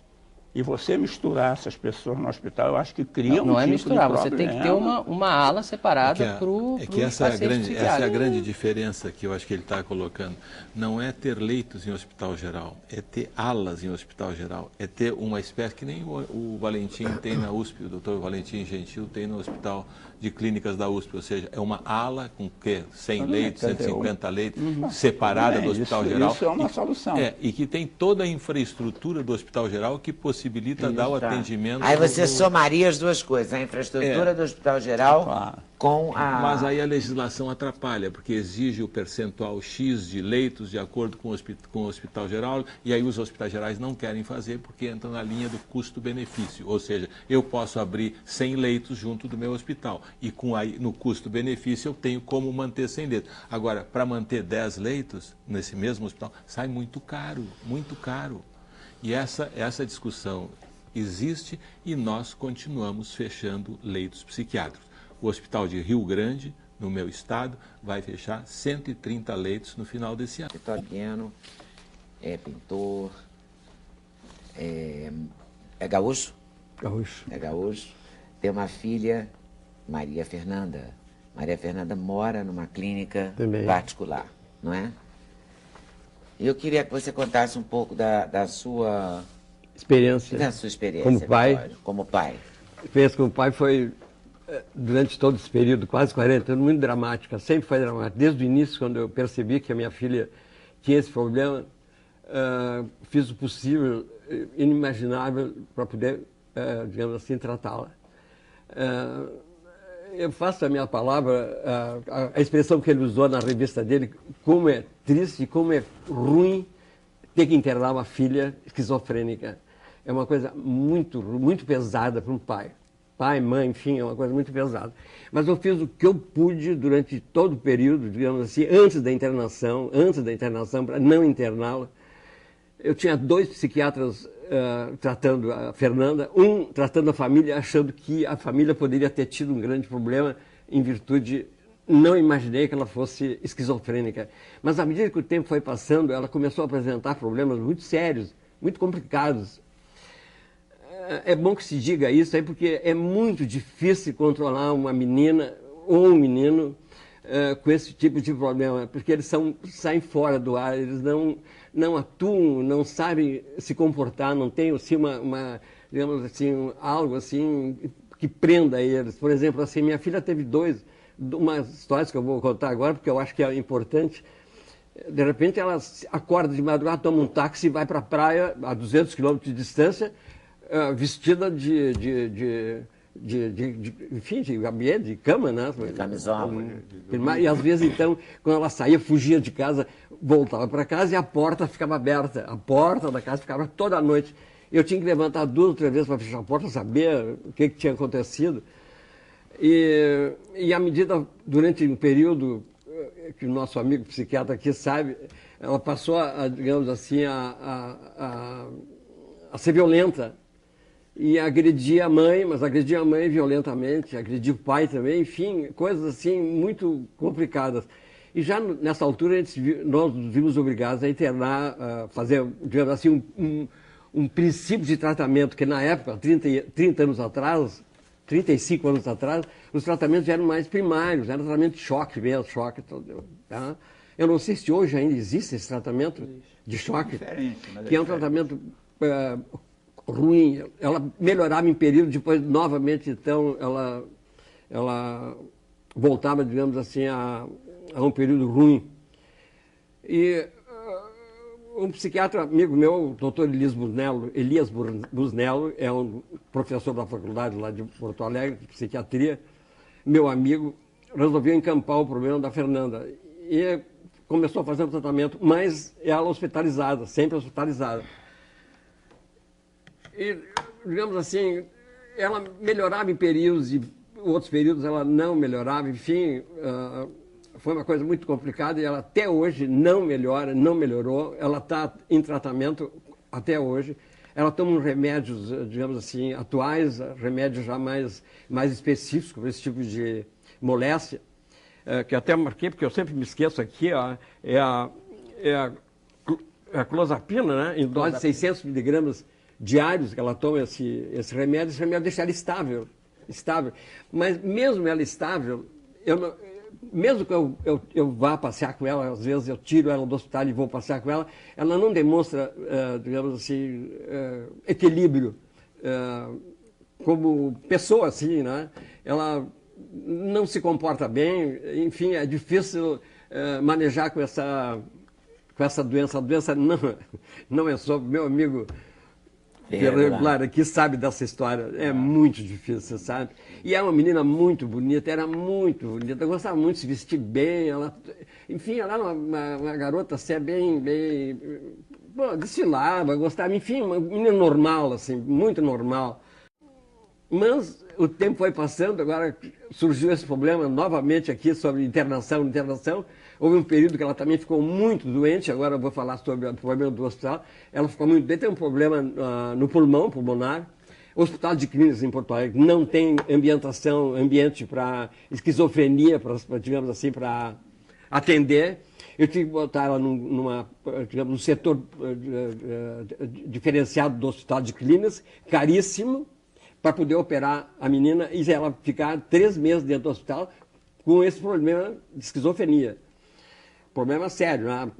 E você misturar essas pessoas no hospital, eu acho que cria Não um é tipo misturar, de você tem que ter problema. uma ala separada para o essa é a grande diferença que eu acho que ele está colocando. Não é ter leitos em hospital geral, é ter alas em hospital geral, é ter uma espécie que nem o Valentim tem na USP, o doutor Valentim Gentil tem no Hospital de Clínicas da USP, ou seja, é uma ala com 100 leitos, 150 leitos, separada do hospital geral. Isso é uma solução. E que tem toda a infraestrutura do hospital geral que possibilita dar o atendimento. Aí você somaria as duas coisas, a infraestrutura do hospital geral Claro. com a... Mas aí a legislação atrapalha, porque exige o percentual X de leitos de acordo com o hospital geral, e aí os hospitais gerais não querem fazer porque entram na linha do custo-benefício. Ou seja, eu posso abrir 100 leitos junto do meu hospital, e no custo-benefício eu tenho como manter 100 leitos. Agora, para manter 10 leitos nesse mesmo hospital, sai muito caro, muito caro. E essa discussão existe e nós continuamos fechando leitos psiquiátricos. O Hospital de Rio Grande, no meu estado, vai fechar 130 leitos no final desse ano. Vitor Guiano é pintor, é gaúcho? Gaúcho. É gaúcho. Tem uma filha, Maria Fernanda. Maria Fernanda mora numa clínica Também. particular, não é? E eu queria que você contasse um pouco da sua Experiência. experiência, Como pai. Vitório, como pai. A experiência como pai foi, durante todo esse período, quase 40 anos, muito dramática. Sempre foi dramática. Desde o início, quando eu percebi que a minha filha tinha esse problema, fiz o possível, inimaginável, para poder, digamos assim, tratá-la. Eu faço a minha palavra, a expressão que ele usou na revista dele, como é triste, como é ruim ter que internar uma filha esquizofrênica. É uma coisa muito, muito pesada para um pai. Pai, mãe, enfim, é uma coisa muito pesada. Mas eu fiz o que eu pude durante todo o período, digamos assim, antes da internação, para não interná-la. Eu tinha 2 psiquiatras tratando a Fernanda, um tratando a família, achando que a família poderia ter tido um grande problema em virtude... Não imaginei que ela fosse esquizofrênica. Mas à medida que o tempo foi passando, ela começou a apresentar problemas muito sérios, muito complicados. é bom que se diga isso aí, porque é muito difícil controlar uma menina ou um menino com esse tipo de problema, porque eles saem fora do ar, eles não atuam, não sabem se comportar, não tem assim, digamos assim, algo assim que prenda eles. Por exemplo, assim, minha filha teve umas histórias que eu vou contar agora, porque eu acho que é importante. De repente ela acorda de madrugada, toma um táxi e vai para a praia a 200 quilômetros de distância, vestida enfim, de ambiente, de cama, né? De camisola. E às vezes, então, quando ela saía, fugia de casa, voltava para casa e a porta ficava aberta. A porta da casa ficava toda a noite. Eu tinha que levantar 2 ou 3 vezes para fechar a porta, saber o que tinha acontecido. E à medida, durante um período que o nosso amigo psiquiatra aqui sabe, ela passou digamos assim, a ser violenta. E agredia a mãe, mas agredia a mãe violentamente, agredia o pai também, enfim, coisas assim muito complicadas. E já nessa altura nós nos vimos obrigados a internar, fazer, digamos assim, um princípio de tratamento, que na época, 30 anos atrás, 35 anos atrás, os tratamentos eram mais primários, era tratamento de choque mesmo, choque. Tá? Eu não sei se hoje ainda existe esse tratamento de choque, que é um tratamento ruim. Ela melhorava em período, depois novamente, então, ela voltava, digamos assim, a um período ruim. E um psiquiatra amigo meu, o doutor Elias Busnello, é um professor da faculdade lá de Porto Alegre, de psiquiatria, meu amigo, resolveu encampar o problema da Fernanda. E começou a fazer um tratamento, mas ela hospitalizada, sempre hospitalizada. E, digamos assim, ela melhorava em períodos e outros períodos ela não melhorava, enfim, foi uma coisa muito complicada e ela até hoje não melhora, não melhorou, ela está em tratamento até hoje. Ela toma uns remédios, digamos assim, atuais, remédios já mais específicos para esse tipo de moléstia, que eu até marquei, porque eu sempre me esqueço aqui, ó, é a clozapina, né, em dose de 600 miligramas diários que ela toma esse remédio deixa ela estável. Mas mesmo ela estável, mesmo que eu vá passear com ela, às vezes eu tiro ela do hospital e vou passear com ela, ela não demonstra, digamos assim, equilíbrio como pessoa, assim, né? Ela não se comporta bem, enfim, é difícil manejar com essa doença. A doença não é só meu amigo Ferreira aqui sabe dessa história, é muito difícil, sabe? E é uma menina muito bonita, era muito bonita, gostava muito de se vestir bem, enfim, ela era uma garota assim, bem, bom, desfilava, gostava, enfim, uma menina normal, assim, muito normal. Mas o tempo foi passando, agora surgiu esse problema novamente aqui sobre internação. Houve um período que ela também ficou muito doente, agora eu vou falar sobre o problema do hospital. Ela ficou muito doente, tem um problema no pulmonar. O Hospital de Clínicas em Porto Alegre não tem ambiente para esquizofrenia, digamos assim, para atender. Eu tive que botar ela num setor diferenciado do Hospital de Clínicas, caríssimo, para poder operar a menina e ela ficar 3 meses dentro do hospital com esse problema de esquizofrenia. Problema sério, né?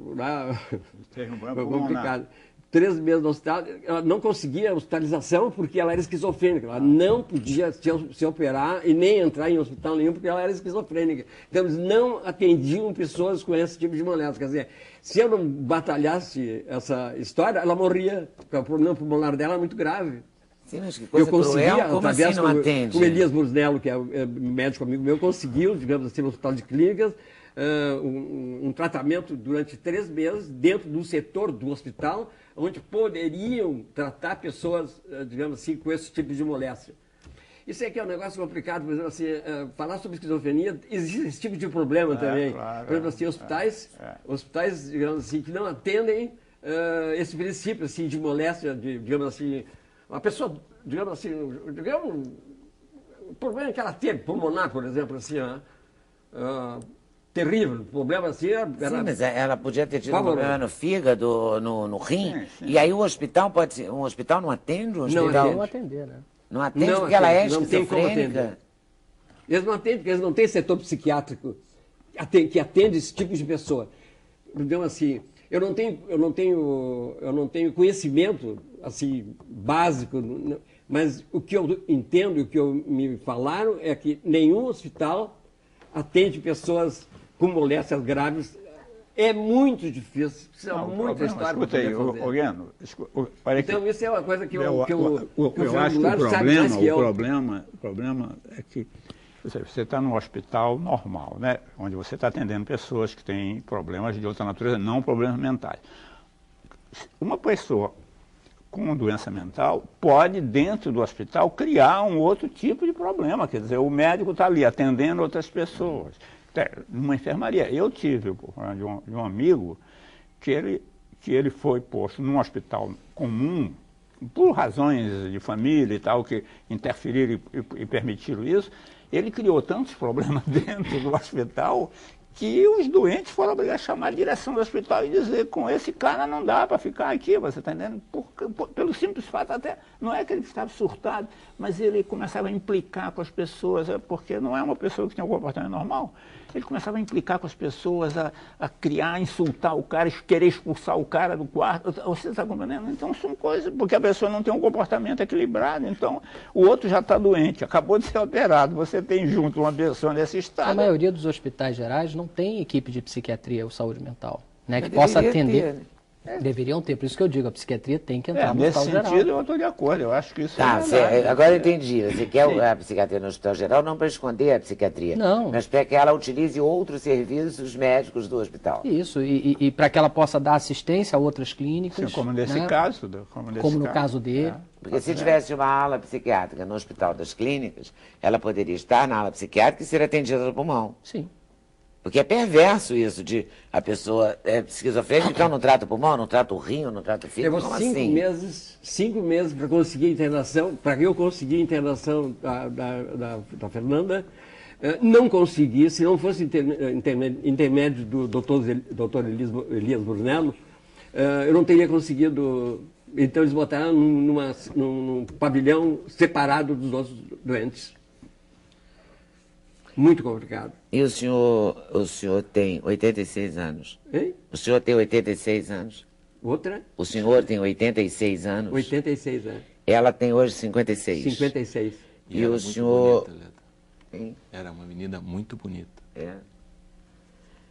Foi complicado. 3 meses no hospital, ela não conseguia hospitalização porque ela era esquizofrênica. Ela não podia se operar e nem entrar em hospital nenhum porque ela era esquizofrênica. Então, eles não atendiam pessoas com esse tipo de moléstia. Quer dizer, se eu não batalhasse essa história, ela morria, porque o problema pulmonar dela é muito grave. Sim, mas que coisa eu conseguia, cruel, como através assim não atende? O Elias Busnello, que é médico amigo meu, conseguiu, digamos assim, no Hospital de Clínicas, um tratamento durante 3 meses dentro do setor do hospital, onde poderiam tratar pessoas, digamos assim, com esse tipo de moléstia. Isso aqui é um negócio complicado, por exemplo, assim, falar sobre esquizofrenia, existe esse tipo de problema também. Claro, por exemplo, assim, hospitais, digamos assim, que não atendem esse princípio assim, de moléstia, digamos assim, uma pessoa, digamos assim, o problema que ela teve, pulmonar, por exemplo, assim, terrível. O problema assim era... Sim, mas ela podia ter tido um Pavoroso. problema no fígado, no rim, Sim, sim. e aí o hospital pode ser, um hospital não atende? Um Não hospital Não atender, né? não atende Não porque ela é atende, não tem como esquizofrênica? atender. Eles não atendem, porque eles não têm setor psiquiátrico que atende esse tipo de pessoa. Então, assim, eu não tenho conhecimento assim básico, mas o que eu entendo e o que me falaram é que nenhum hospital atende pessoas com moléstias graves. É muito difícil, precisa Não, o muita problema, história para escuta aí, poder fazer. Oriano, olha aqui. Então, isso é uma coisa que eu acho que o problema é que você está num hospital normal, né? Onde você está atendendo pessoas que têm problemas de outra natureza, não problemas mentais. Uma pessoa com doença mental pode, dentro do hospital, criar um outro tipo de problema. Quer dizer, o médico está ali atendendo outras pessoas. Numa enfermaria. Eu tive o problema de um amigo que ele foi posto num hospital comum, por razões de família e tal, que interferiram e permitiram isso. Ele criou tantos problemas dentro do hospital que os doentes foram obrigados a chamar a direção do hospital e dizer, com esse cara não dá para ficar aqui, você está entendendo? Pelo simples fato, até, não é que ele estava surtado, mas ele começava a implicar com as pessoas, porque não é uma pessoa que tem um comportamento normal. Ele começava a implicar com as pessoas, a criar, a insultar o cara, querer expulsar o cara do quarto. Você está compreendendo? Então são coisas, porque a pessoa não tem um comportamento equilibrado, então o outro já está doente, acabou de ser operado, você tem junto uma pessoa nesse estado. A maioria dos hospitais gerais não tem equipe de psiquiatria ou saúde mental, né, que possa atender. Deveriam ter, por isso que eu digo, a psiquiatria tem que entrar no nesse hospital sentido geral. eu estou de acordo, eu acho que isso Tá, é verdade. agora eu entendi. Você quer a psiquiatria no hospital geral não para esconder a psiquiatria, Não. mas para que ela utilize outros serviços médicos do hospital. Isso, e para que ela possa dar assistência a outras clínicas. Sim, como nesse né, caso. como no caso dele. Porque se tivesse uma ala psiquiátrica no Hospital das Clínicas, ela poderia estar na ala psiquiátrica e ser atendida no pulmão. Sim. Porque é perverso isso de a pessoa é esquizofrênica, então não trata o pulmão, não trata o rim, não trata o fígado, Levou como 5 assim? meses, 5 meses para conseguir a internação, para eu conseguir a internação da Fernanda. Não consegui, se não fosse intermédio do doutor Elias Brunello, eu não teria conseguido. Então eles botaram num pavilhão separado dos outros doentes. Muito complicado. E o senhor tem 86 anos. Hein? O senhor tem 86 anos. Outra? O senhor tem 86 anos. 86 anos. Ela tem hoje 56. 56. E era o muito senhor... bonita, Leda. Hein? Era uma menina muito bonita. É.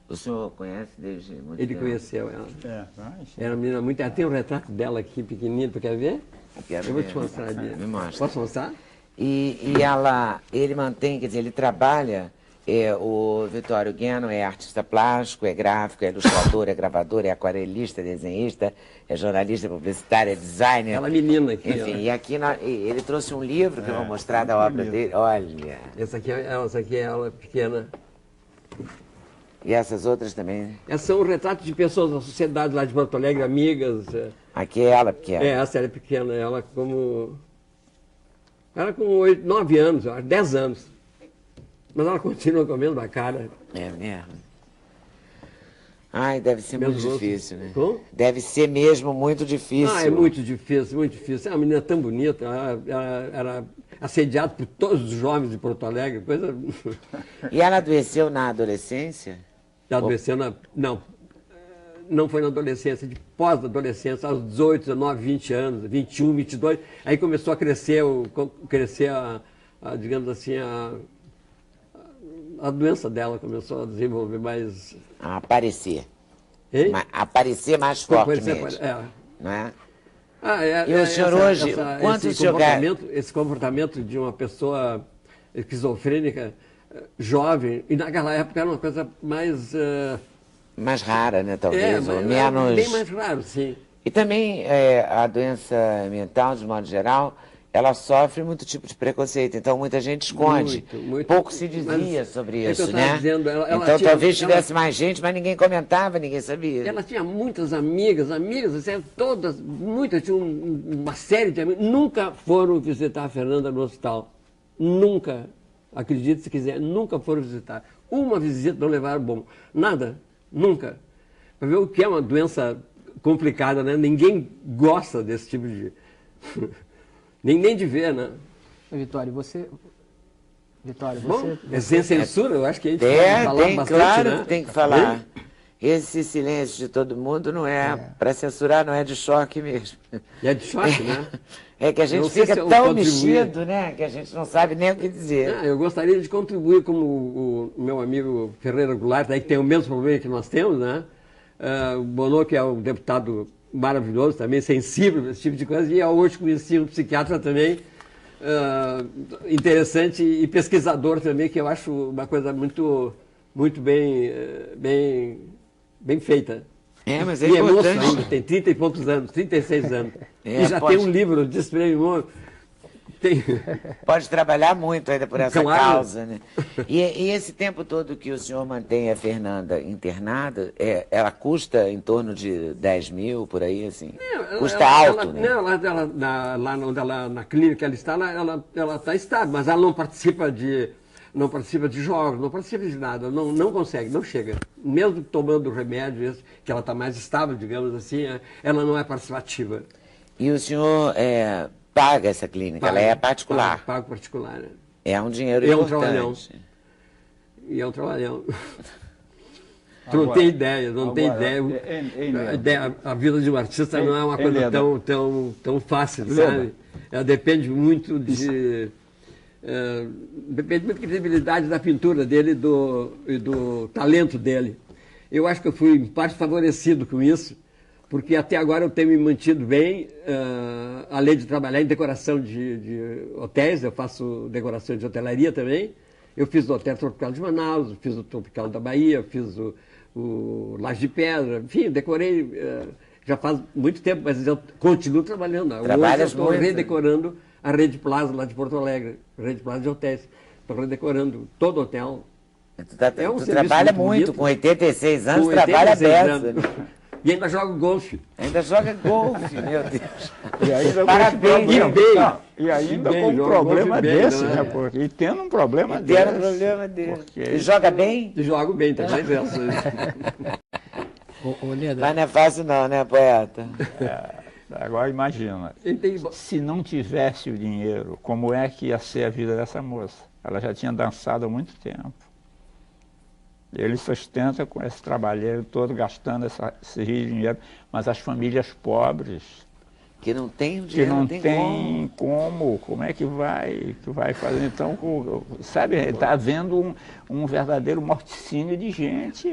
O senhor conhece desde muito Ele tempo? conheceu ela. Mas, Era uma menina muito. Tem um retrato dela aqui, pequenino, tu quer ver? Quero Eu vou ver. te mostrar. Me mostra. Posso mostrar? E ele mantém, quer dizer, ele trabalha, o Vitório Gueno é artista plástico, é gráfico, é ilustrador, é gravador, é aquarelista, é desenhista, é jornalista, publicitário, é designer. Aquela menina aqui. Enfim, ó. e aqui ele trouxe um livro que eu vou mostrar da obra dele. Olha. Essa aqui é ela pequena. E essas outras também. Essas são retratos de pessoas da sociedade lá de Porto Alegre, amigas. Aqui é ela pequena. Essa era pequena, ela com 8, 9 anos, eu acho, 10 anos. Mas ela continua comendo a cara. É mesmo. Ai, deve ser Meus muito gostos. difícil, né? Como? Deve ser mesmo muito difícil. É muito difícil, muito difícil. É uma menina tão bonita, ela era assediada por todos os jovens de Porto Alegre, coisa... E ela adoeceu na adolescência? Ela adoeceu não foi na adolescência, de pós-adolescência, aos 18, 19, 20 anos, 21, 22, aí começou a crescer, digamos assim, a doença dela começou a desenvolver mais... A aparecer. Hein? Aparecer mais fortemente. É. Não é? E o senhor hoje, quanto o senhor esse comportamento de uma pessoa esquizofrênica jovem, e naquela época era uma coisa mais... mais rara, né, talvez, ou mas menos... bem mais raro, sim. E também a doença mental, de modo geral, ela sofre muito tipo de preconceito, então muita gente esconde. Muito. Pouco se dizia sobre é que eu isso, tava né? dizendo, ela então tinha- talvez tivesse mais gente, mas ninguém comentava, ninguém sabia. Ela tinha muitas amigas, assim, todas, muitas, tinha uma série de amigas, nunca foram visitar a Fernanda no hospital. Nunca, acredite se quiser, nunca foram visitar. uma visita não levaram bom. Nada, nunca. Para ver o que é uma doença complicada, né? Ninguém gosta desse tipo de... nem de ver, né? Vitório, você... Bom, é sem censura, eu acho que a gente pode falar tem, bastante, claro né? que tem que falar. Esse silêncio de todo mundo não é para censurar, não é de choque mesmo. É de choque, né? É que a gente fica tão mexido, né? Que a gente não sabe nem o que dizer. Eu gostaria de contribuir, como o meu amigo Ferreira Goulart, aí, que tem o mesmo problema que nós temos, né? O Bonô, que é um deputado maravilhoso também, sensível a esse tipo de coisa, e hoje conheci um psiquiatra também, interessante e pesquisador também, que eu acho uma coisa muito bem feita. Mas é e é moço importante. ainda, tem 30 e poucos anos, 36 anos. E já pode... tem um livro de prêmio. Pode trabalhar muito ainda por essa claro. causa, né? E esse tempo todo que o senhor mantém a Fernanda internada, ela custa em torno de 10 mil, por aí, assim? Custa alto, né? Não, na clínica que ela está, ela está estável, mas ela não participa de jogos, não participa de nada, não consegue, não chega. Mesmo tomando remédio, que ela está mais estável, digamos assim, ela não é participativa. E o senhor paga essa clínica? Ela é particular? Pago particular. Né? É um dinheiro importante. E é um trabalhão. Tu não tem ideia, tem ideia. A vida de um artista não é uma coisa tão fácil, sabe? Ela depende muito depende muito da credibilidade da pintura dele e do talento dele. Eu acho que eu fui, em parte, favorecido com isso, porque até agora eu tenho me mantido bem, além de trabalhar em decoração de hotéis, eu faço decoração de hotelaria também. Eu fiz o Hotel Tropical de Manaus, fiz o Tropical da Bahia, fiz o Laje de Pedra, enfim, decorei já faz muito tempo, mas eu continuo trabalhando. Hoje eu estou redecorando a Rede Plaza lá de Porto Alegre, Rede Plaza de hotéis. Estou redecorando todo o hotel. Tu trabalha muito, com 86 anos, trabalha aberto. E ainda joga golfe. Ainda joga golfe, meu Deus. E ainda parabéns. E ainda com um problema desse, né? E tendo um problema desse. E joga bem? Jogo bem, também dessa. Mas não é fácil não, né, poeta? Agora imagina, se não tivesse o dinheiro, como é que ia ser a vida dessa moça? Ela já tinha dançado há muito tempo. Ele sustenta com esse trabalheiro todo, gastando esse rio de dinheiro, mas as famílias pobres... Que não tem dinheiro, não tem como é que vai fazer? Então, sabe, está havendo um verdadeiro morticínio de gente,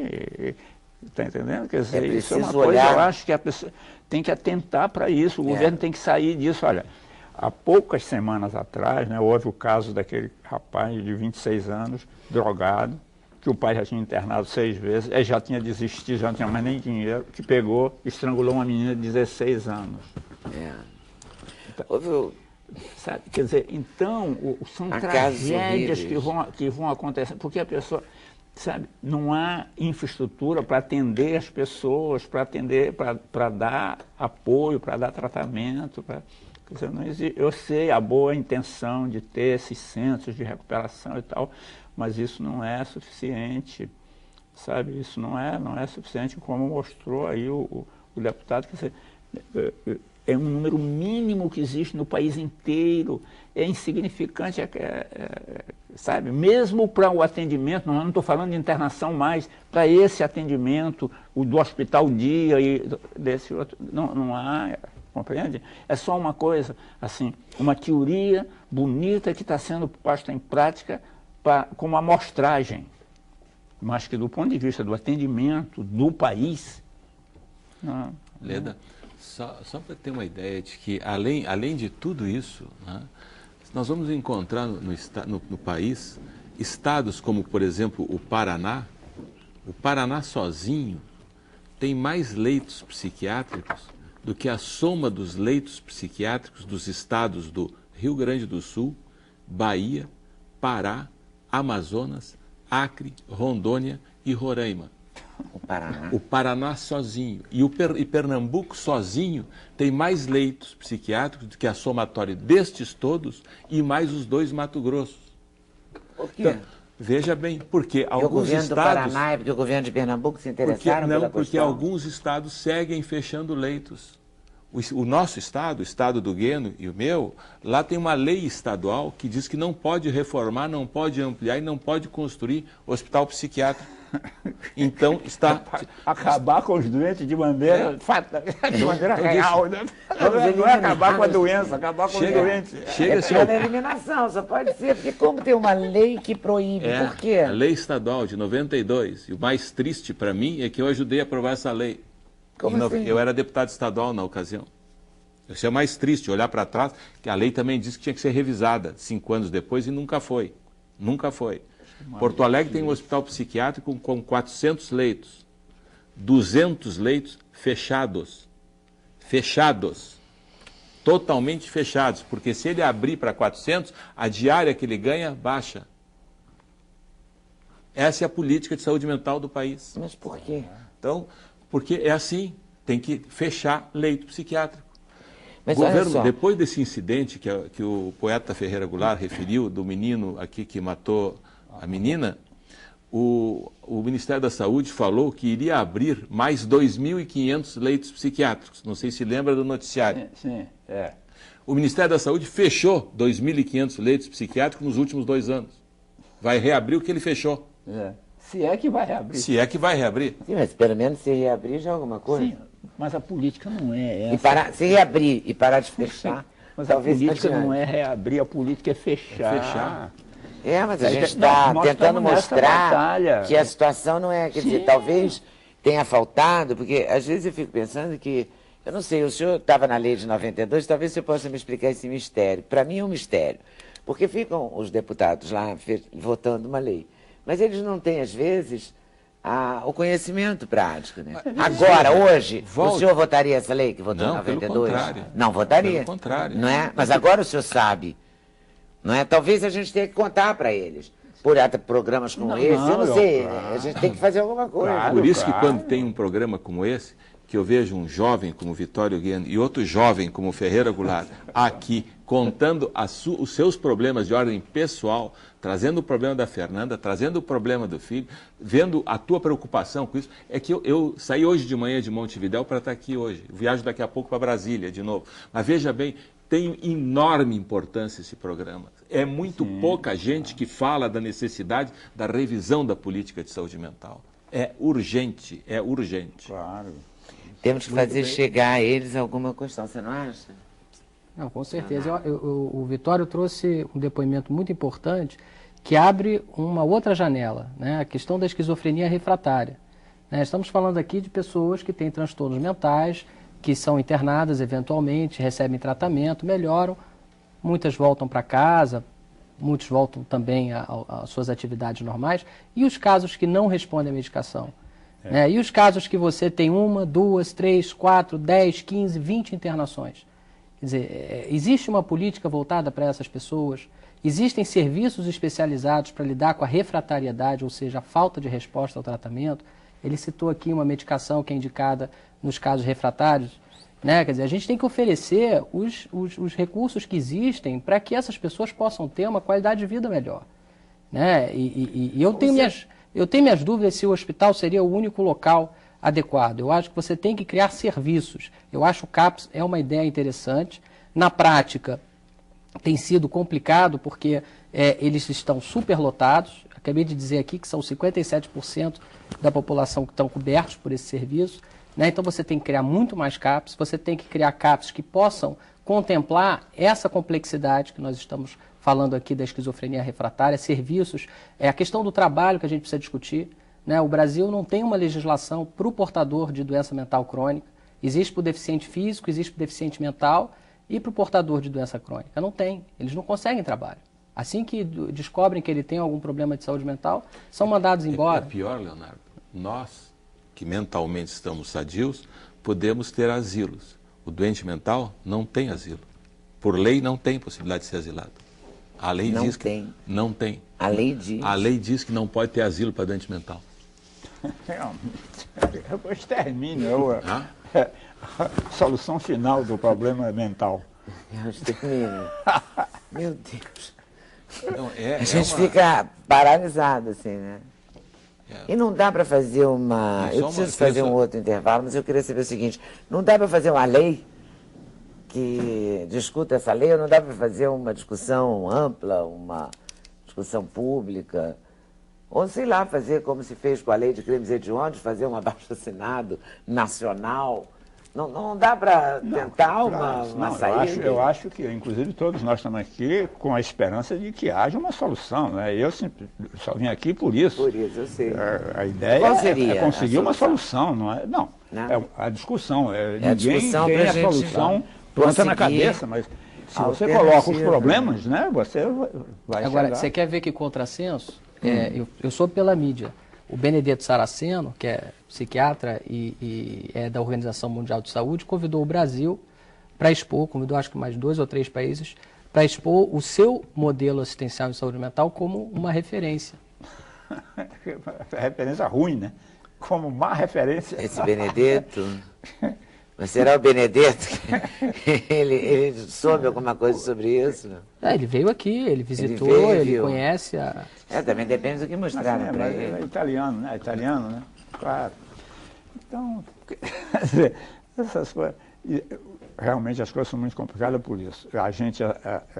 está entendendo? Quer dizer, isso é uma coisa, eu acho que a pessoa tem que atentar para isso, o governo tem que sair disso. Olha, há poucas semanas atrás, né, houve o caso daquele rapaz de 26 anos, drogado, que o pai já tinha internado 6 vezes, ele já tinha desistido, já não tinha mais nem dinheiro, que pegou, estrangulou uma menina de 16 anos. Sabe, quer dizer, então, são tragédias que vão acontecer, porque a pessoa, sabe, não há infraestrutura para atender as pessoas, para dar apoio, para dar tratamento, quer dizer, não existe. Eu sei a boa intenção de ter esses centros de recuperação e tal, mas isso não é suficiente, sabe? Isso não é suficiente, como mostrou aí o deputado. Quer dizer, é um número mínimo que existe no país inteiro, é insignificante, sabe? Mesmo para o atendimento, não estou falando de internação mais, para esse atendimento, o do hospital dia e desse outro, não há, compreende? É só uma coisa, assim, uma teoria bonita que está sendo posta em prática como amostragem, mas que do ponto de vista do atendimento do país... Leda, só para ter uma ideia de que, além de tudo isso, né, nós vamos encontrar no país estados como, por exemplo, o Paraná. O Paraná sozinho tem mais leitos psiquiátricos do que a soma dos leitos psiquiátricos dos estados do Rio Grande do Sul, Bahia, Pará, Amazonas, Acre, Rondônia e Roraima. O Paraná sozinho. E Pernambuco sozinho tem mais leitos psiquiátricos do que a somatória destes todos e mais os 2 Mato Grossos. Por quê? Veja bem, porque E o alguns governo do estados... Paraná e o governo de Pernambuco se interessaram pela Porque questão? alguns estados seguem fechando leitos. O nosso estado, o estado do Gueno e o meu, lá tem uma lei estadual que diz que não pode reformar, não pode ampliar e não pode construir hospital psiquiátrico. Então está... Acabar com os doentes de maneira, de maneira real. Né? Vamos Não é acabar com a doença, acabar com os doentes. Chega É pela eliminação, só pode ser, porque como tem uma lei que proíbe, por quê? A lei estadual de 92, e o mais triste para mim é que eu ajudei a aprovar essa lei. Como assim? Eu era deputado estadual na ocasião. Isso é o mais triste, olhar para trás, que a lei também disse que tinha que ser revisada 5 anos depois e nunca foi. Nunca foi. Porto Alegre tem um hospital psiquiátrico com 400 leitos. 200 leitos fechados. Fechados. Totalmente fechados. Porque se ele abrir para 400, a diária que ele ganha baixa. Essa é a política de saúde mental do país. Mas por quê? Então, porque é assim, tem que fechar leito psiquiátrico. Mas O olha governo, só, depois desse incidente que o poeta Ferreira Goulart referiu, do menino aqui que matou a menina, o Ministério da Saúde falou que iria abrir mais 2.500 leitos psiquiátricos. Não sei se lembra do noticiário. Sim, é. O Ministério da Saúde fechou 2.500 leitos psiquiátricos nos últimos 2 anos. Vai reabrir o que ele fechou. Se é que vai reabrir. Se é que vai reabrir. sim, mas pelo menos se reabrir já é alguma coisa. Sim, mas a política não é essa. E parar, se reabrir e parar de fechar, Mas a talvez política adiante. não é reabrir, a política é fechar. É fechar. É, mas a gente Nós está tentando estamos nessa mostrar batalha. que a situação não é, quer dizer, Sim. talvez tenha faltado, porque às vezes eu fico pensando que, eu não sei, o senhor estava na lei de 92, talvez você possa me explicar esse mistério. Para mim é um mistério, porque ficam os deputados lá votando uma lei, mas eles não têm, às vezes, o conhecimento prático, né? Agora, hoje, o senhor votaria essa lei que votou em Não, pelo 92? contrário. Não votaria. Pelo contrário. Não é? Mas agora o senhor sabe, não é? Talvez a gente tenha que contar para eles. Por programas como esse, eu não sei, a gente tem que fazer alguma coisa. Claro. Por isso que quando tem um programa como esse, que eu vejo um jovem como Vitório Gueno e outro jovem como Ferreira Goulart aqui contando os seus problemas de ordem pessoal, trazendo o problema da Fernanda, trazendo o problema do filho, vendo a tua preocupação com isso, é que eu saí hoje de manhã de Montevidéu para estar aqui hoje. Viajo daqui a pouco para Brasília de novo. Mas veja bem, tem enorme importância esse programa. É muito pouca gente que fala da necessidade da revisão da política de saúde mental. É urgente, é urgente. Claro. Temos que fazer chegar a eles alguma questão, você não acha? Não, com certeza. O Vitório trouxe um depoimento muito importante que abre uma outra janela, né? A questão da esquizofrenia refratária. Né? Estamos falando aqui de pessoas que têm transtornos mentais, que são internadas eventualmente, recebem tratamento, melhoram, muitas voltam para casa, muitos voltam também às suas atividades normais, e os casos que não respondem à medicação? Né? E os casos que você tem 1, 2, 3, 4, 10, 15, 20 internações? Quer dizer, existe uma política voltada para essas pessoas? Existem serviços especializados para lidar com a refratariedade, ou seja, a falta de resposta ao tratamento? Ele citou aqui uma medicação que é indicada nos casos refratários. Né? Quer dizer, a gente tem que oferecer os recursos que existem para que essas pessoas possam ter uma qualidade de vida melhor. Né? E eu tenho minhas dúvidas se o hospital seria o único local adequado. Eu acho que você tem que criar serviços. Eu acho que o CAPS é uma ideia interessante. Na prática, tem sido complicado porque eles estão superlotados. Acabei de dizer aqui que são 57% da população que estão cobertos por esse serviço. Né? Então você tem que criar muito mais CAPS, você tem que criar CAPS que possam contemplar essa complexidade que nós estamos falando aqui da esquizofrenia refratária, serviços, a questão do trabalho que a gente precisa discutir. Né? O Brasil não tem uma legislação para o portador de doença mental crônica. Existe para o deficiente físico, existe para o deficiente mental e para o portador de doença crônica. Não tem, eles não conseguem trabalho. Assim que descobrem que ele tem algum problema de saúde mental, são mandados embora. É pior, Leonardo, nós que mentalmente estamos sadios, podemos ter asilos. O doente mental não tem asilo. Por lei não tem possibilidade de ser asilado. A lei Não diz tem. que não tem. A lei diz. A lei diz que não pode ter asilo para doente mental. O extermínio é a solução final do problema mental. É o extermínio. Meu Deus. Não, A gente fica paralisado, assim, né? E não dá para fazer uma... Eu preciso fazer um outro intervalo, mas eu queria saber o seguinte, não dá para fazer uma lei que discuta essa lei, ou não dá para fazer uma discussão ampla, uma discussão pública, ou sei lá, fazer como se fez com a lei de crimes hediondos, fazer um abaixo-assinado nacional. Não dá para tentar uma saída? Eu acho que, inclusive, todos nós estamos aqui com a esperança de que haja uma solução. Né? Eu só vim aqui por isso. Por isso, eu sei. A ideia é conseguir uma solução, não é? Não. É a discussão. Ninguém tem a solução pronta na cabeça, mas se você coloca os problemas, né, você vai Agora, chegar. você quer ver que contrassenso? Eu sou pela mídia. O Benedetto Saraceno, que é psiquiatra e é da Organização Mundial de Saúde, convidou o Brasil para expor, convidou acho que mais 2 ou 3 países, para expor o seu modelo assistencial em saúde mental como uma referência. Referência ruim, né? Como má referência. Esse Benedetto... Mas será o Benedetto? ele soube alguma coisa sobre isso? Ele veio aqui, ele visitou, ele conhece a... Também depende do que mostraram para ele. É italiano, né? Italiano, né? Claro. Então, essas coisas... Realmente as coisas são muito complicadas por isso. A gente,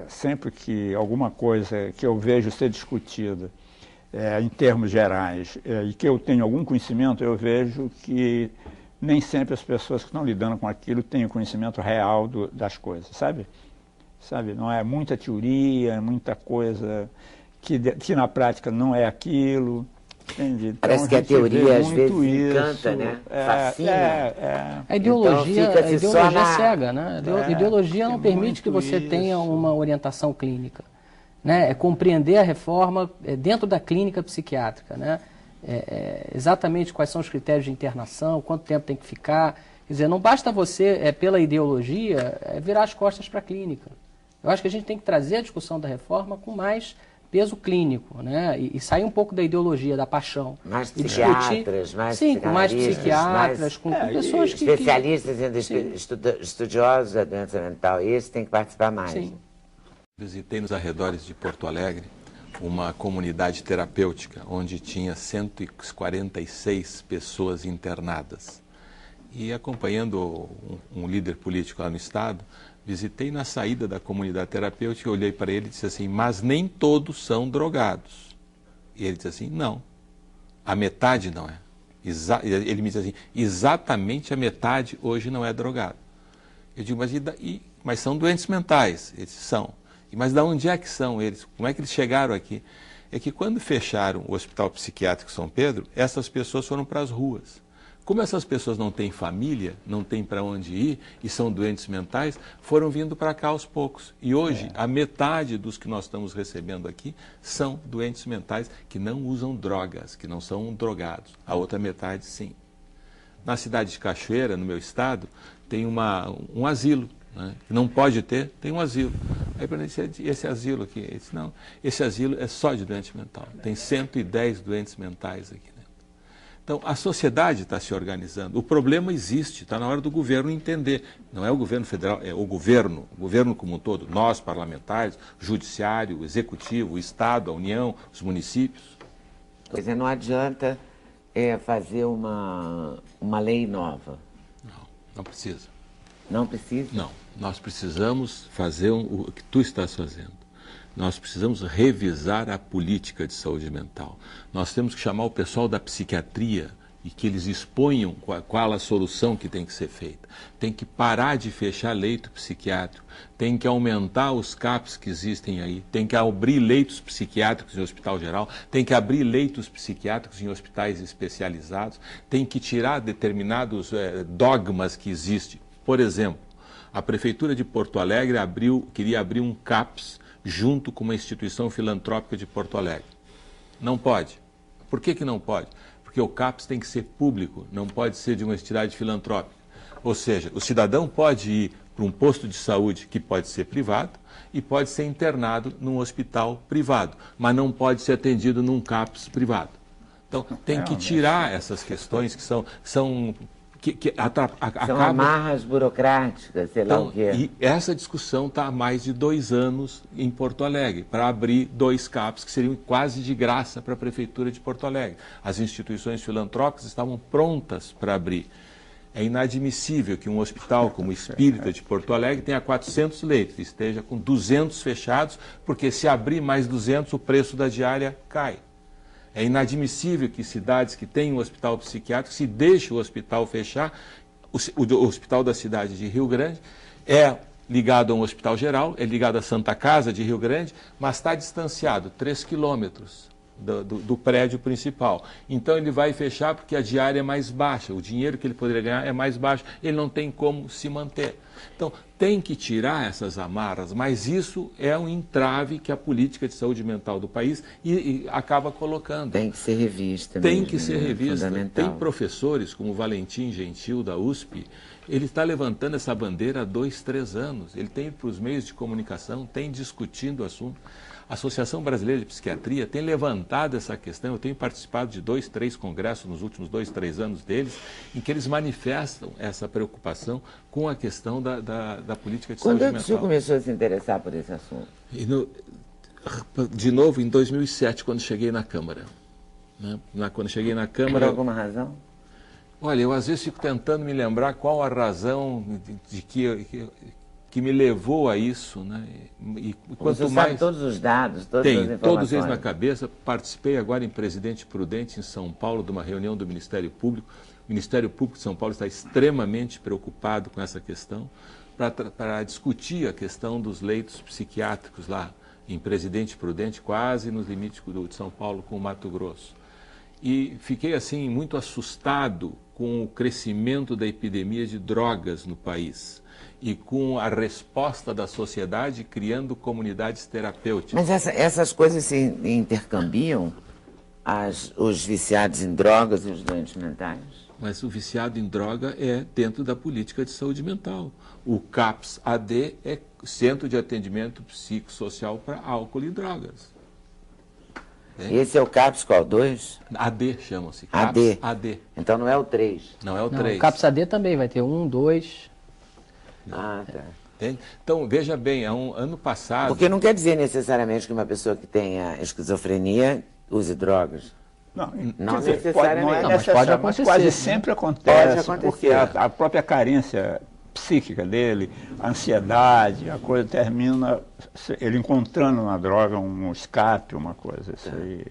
sempre que alguma coisa que eu vejo ser discutida em termos gerais e que eu tenho algum conhecimento, eu vejo que nem sempre as pessoas que estão lidando com aquilo têm o conhecimento real das coisas, sabe? Não é muita teoria, muita coisa que na prática não é aquilo. Entende? Então, parece que a teoria às vezes encanta, né? Fascina. A ideologia, então, a ideologia é cega, né? A ideologia não permite que você tenha uma orientação clínica. Né? É compreender a reforma dentro da clínica psiquiátrica, né? Exatamente quais são os critérios de internação, quanto tempo tem que ficar. Quer dizer, não basta você, pela ideologia, virar as costas para a clínica. Eu acho que a gente tem que trazer a discussão da reforma com mais peso clínico, né? E sair um pouco da ideologia, da paixão. Mais psiquiatras, mais psiquiatras, com pessoas que... Especialistas, estudiosos da doença mental, esse tem que participar mais. Sim. Visitei nos arredores de Porto Alegre uma comunidade terapêutica onde tinha 146 pessoas internadas. E acompanhando um líder político lá no estado, visitei na saída da comunidade terapêutica, olhei para ele e disse assim, mas nem todos são drogados. E ele disse assim, não, a metade não é. Ele me disse assim, exatamente a metade hoje não é drogado. Eu digo, mas são doentes mentais? Eles são. Mas de onde é que são eles? Como é que eles chegaram aqui? É que quando fecharam o Hospital Psiquiátrico São Pedro, essas pessoas foram para as ruas. Como essas pessoas não têm família, não têm para onde ir e são doentes mentais, foram vindo para cá aos poucos. E hoje, a metade dos que nós estamos recebendo aqui são doentes mentais que não usam drogas, que não são drogados. A outra metade, sim. Na cidade de Cachoeira, no meu estado, tem um asilo. Né? Não pode ter, tem um asilo. Aí eu perguntei, esse asilo aqui? Ele disse, não, esse asilo é só de doente mental. Tem 110 doentes mentais aqui dentro. Então, a sociedade está se organizando. O problema existe, está na hora do governo entender. Não é o governo federal, é o governo como um todo. Nós, parlamentares, o judiciário, o executivo, o Estado, a União, os municípios. Quer dizer, não adianta fazer uma lei nova. Não precisa. Não precisa? Não. Nós precisamos fazer o que tu estás fazendo. Nós precisamos revisar a política de saúde mental. Nós temos que chamar o pessoal da psiquiatria e que eles exponham qual a solução que tem que ser feita. Tem que parar de fechar leito psiquiátrico, tem que aumentar os CAPs que existem aí, tem que abrir leitos psiquiátricos em hospital geral, tem que abrir leitos psiquiátricos em hospitais especializados, tem que tirar determinados dogmas que existem. Por exemplo, a Prefeitura de Porto Alegre queria abrir um CAPS junto com uma instituição filantrópica de Porto Alegre. Não pode. Por que não pode? Porque o CAPS tem que ser público, não pode ser de uma entidade filantrópica. Ou seja, o cidadão pode ir para um posto de saúde que pode ser privado e pode ser internado num hospital privado, mas não pode ser atendido num CAPS privado. Então, tem que tirar essas questões que são São amarras burocráticas, sei lá o quê. E essa discussão está há mais de 2 anos em Porto Alegre, para abrir 2 CAPs que seriam quase de graça para a Prefeitura de Porto Alegre. As instituições filantrópicas estavam prontas para abrir. É inadmissível que um hospital como o Espírita de Porto Alegre tenha 400 leitos e esteja com 200 fechados, porque se abrir mais 200, o preço da diária cai. É inadmissível que cidades que têm um hospital psiquiátrico se deixe o hospital fechar. O hospital da cidade de Rio Grande é ligado a um hospital geral, é ligado à Santa Casa de Rio Grande, mas está distanciado 3 quilômetros do prédio principal. Então ele vai fechar porque a diária é mais baixa, o dinheiro que ele poderia ganhar é mais baixo, ele não tem como se manter. Então tem que tirar essas amarras, mas isso é um entrave que a política de saúde mental do país acaba colocando. Tem que ser revista. Tem mesmo, que ser né? revista. Fundamental. Tem professores como Valentim Gentil da USP, ele está levantando essa bandeira há 2, 3 anos. Ele tem ido para os meios de comunicação, tem discutindo o assunto. A Associação Brasileira de Psiquiatria tem levantado essa questão. Eu tenho participado de 2, 3 congressos nos últimos 2, 3 anos deles, em que eles manifestam essa preocupação com a questão da política de saúde mental. Quando é que o senhor começou a se interessar por esse assunto? De novo, em 2007, quando cheguei na Câmara. Né? Quando cheguei na Câmara... Por alguma razão? Olha, eu às vezes fico tentando me lembrar qual a razão de que me levou a isso, né? E quanto você mais sabe todos os dados, todas as tenho informações. todos eles na cabeça. Participei agora em Presidente Prudente, em São Paulo, de uma reunião do Ministério Público. O Ministério Público de São Paulo está extremamente preocupado com essa questão, para discutir a questão dos leitos psiquiátricos lá em Presidente Prudente, quase nos limites de São Paulo com o Mato Grosso. E fiquei assim muito assustado com o crescimento da epidemia de drogas no país e com a resposta da sociedade criando comunidades terapêuticas. Mas essas coisas se intercambiam? Os viciados em drogas e os doentes mentais? Mas o viciado em droga é dentro da política de saúde mental. O CAPS-AD é Centro de Atendimento Psicossocial para Álcool e Drogas. Esse é o CAPS qual? 2? AD chamam-se. AD. AD. Então não é o 3. Não é o Não, 3. o CAPS-AD também vai ter 1, 2... Ah, tá. Entende? Então, veja bem, ano passado... Porque não quer dizer necessariamente que uma pessoa que tenha esquizofrenia use drogas. Não, Não quer dizer, necessariamente. não é Não, mas necessário, pode mas acontecer, quase né? sempre acontece, Pode acontecer. porque a própria carência psíquica dele, a ansiedade, a coisa termina ele encontrando na droga um escape, uma coisa. Isso aí,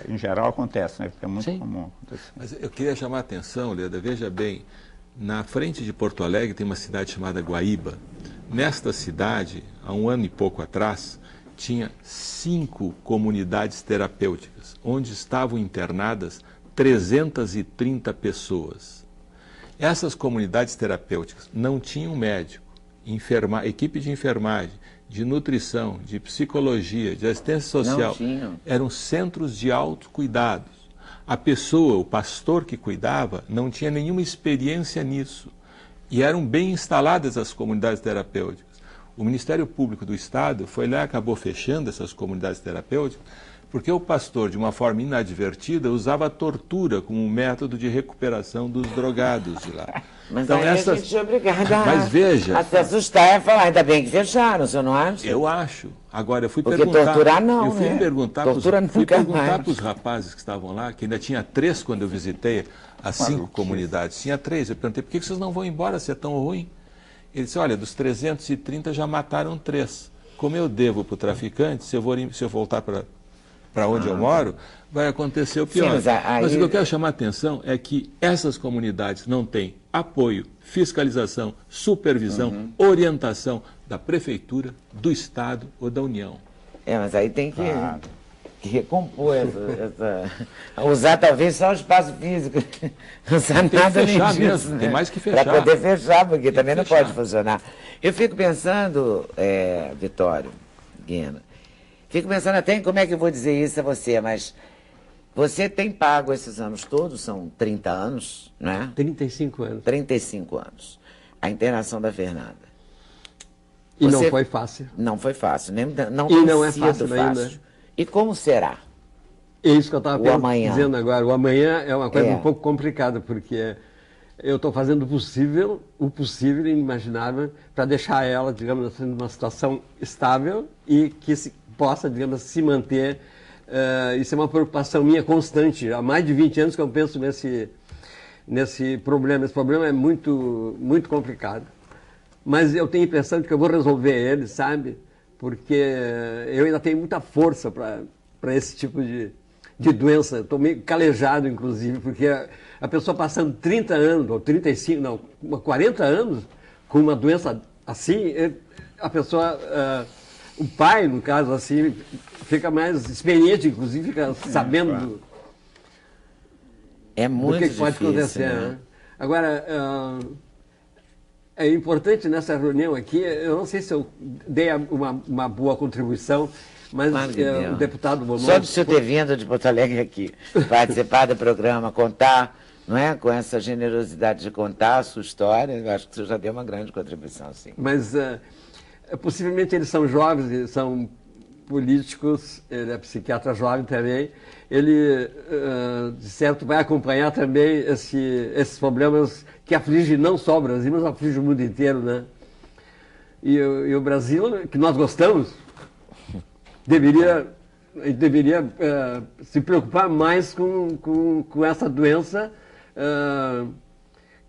em geral, acontece, né? Porque é muito Sim. comum acontecer. Mas eu queria chamar a atenção, Leda, veja bem, na frente de Porto Alegre tem uma cidade chamada Guaíba. Nesta cidade, há 1 ano e pouco atrás, tinha 5 comunidades terapêuticas, onde estavam internadas 330 pessoas. Essas comunidades terapêuticas não tinham médico, equipe de enfermagem, de nutrição, de psicologia, de assistência social. Não tinham. Eram centros de autocuidados. A pessoa, o pastor que cuidava, não tinha nenhuma experiência nisso. E eram bem instaladas as comunidades terapêuticas. O Ministério Público do Estado foi lá e acabou fechando essas comunidades terapêuticas, porque o pastor, de uma forma inadvertida, usava a tortura como um método de recuperação dos drogados de lá. Mas então, aí a gente é obrigado Mas veja, a se assustar e falar, ainda bem que fecharam, você não acha? eu acho. Agora, eu fui Porque perguntar... torturar não, eu fui né? perguntar Tortura fui nunca perguntar mais. para os rapazes que estavam lá, que ainda tinha 3 quando eu visitei as 5 comunidades. Tinha 3. Eu perguntei, por que vocês não vão embora se é tão ruim? Ele disse, olha, dos 330 já mataram 3. Como eu devo para o traficante, se eu voltar para onde eu moro, vai acontecer o pior. Sim, mas o que eu quero chamar a atenção é que essas comunidades não têm apoio, fiscalização, supervisão, orientação da Prefeitura, do Estado ou da União. Mas aí tem que recompor usar talvez só o espaço físico, não usar que nada nem fechar disso, mesmo, né? tem mais que fechar. Para poder fechar, porque também não fechar. pode funcionar. Eu fico pensando, Vitório, Guina, fico pensando até em como é que eu vou dizer isso a você, mas você tem pago esses anos todos, são 30 anos, não é? 35 anos. 35 anos, a internação da Fernanda. E Você- não foi fácil. Não foi fácil, nem, não E tem não é sido fácil ainda. E como será? É isso que eu estava O amanhã. dizendo agora. O amanhã é uma coisa É. um pouco complicada, porque eu estou fazendo o possível e inimaginável para deixar ela, digamos assim, numa situação estável e que possa, digamos, se manter. Isso é uma preocupação minha constante. Há mais de 20 anos que eu penso nesse problema. Esse problema é muito, muito complicado. Mas eu tenho a impressão de que eu vou resolver ele, sabe? Porque eu ainda tenho muita força para esse tipo de doença. Estou meio calejado, inclusive, porque a pessoa passando 30 anos, ou 35, não, 40 anos com uma doença assim, a pessoa, o pai, no caso, assim, fica mais experiente, inclusive, fica sabendo muito do que pode acontecer. Né? Agora, é importante nessa reunião aqui, eu não sei se eu dei uma boa contribuição, mas o deputado Bonotti... Só de você ter vindo de Porto Alegre aqui, participar do programa, contar, não é? Com essa generosidade de contar a sua história, eu acho que você já deu uma grande contribuição, sim. Mas possivelmente eles são jovens, eles são políticos, ele é psiquiatra jovem também, ele, de certo, vai acompanhar também esses problemas que afligem não só o Brasil, mas afligem o mundo inteiro, né? E o Brasil, que nós gostamos, deveria se preocupar mais com essa doença,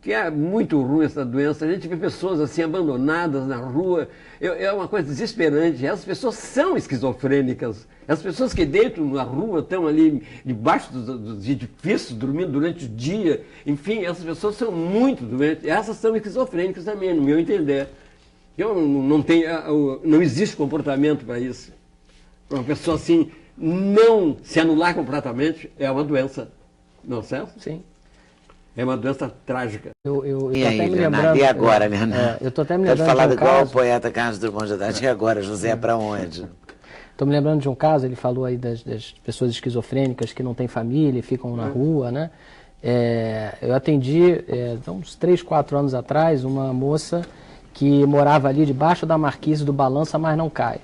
que é muito ruim essa doença. A gente vê pessoas assim abandonadas na rua, é uma coisa desesperante. Essas pessoas são esquizofrênicas. As pessoas que deitam na rua estão ali debaixo dos edifícios, dormindo durante o dia. Enfim, essas pessoas são muito doentes. Essas são esquizofrênicas também, no meu entender. Não existe comportamento para isso. Para uma pessoa assim não se anular completamente é uma doença, não é certo? Sim. É uma doença trágica. E aí, Leonardo? E agora, Leonardo? Eu estou até me lembrando falado de um igual caso. o poeta Carlos Drummond de Andrade. E agora, José, para onde? Estou me lembrando de um caso, ele falou aí das pessoas esquizofrênicas que não têm família e ficam na rua, né? Eu atendi, uns 3, 4 anos atrás, uma moça que morava ali debaixo da marquise do Balança, mas não cai.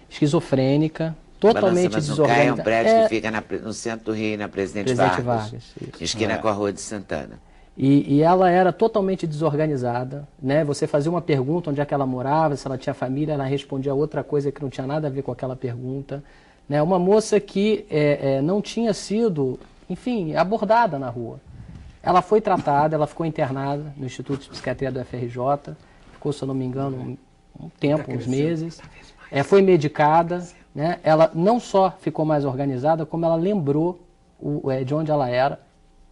Esquizofrênica, totalmente desorganizada. É um prédio que fica no centro do Rio, na Presidente Vargas, esquina com a Rua de Santana. E ela era totalmente desorganizada, né? Você fazia uma pergunta onde é que ela morava, se ela tinha família, ela respondia outra coisa que não tinha nada a ver com aquela pergunta. Né? Uma moça que não tinha sido, enfim, abordada na rua. Ela foi tratada, ela ficou internada no Instituto de Psiquiatria do FRJ, ficou, se eu não me engano, um tempo, uns meses. Foi medicada, né? Ela não só ficou mais organizada, como ela lembrou de onde ela era,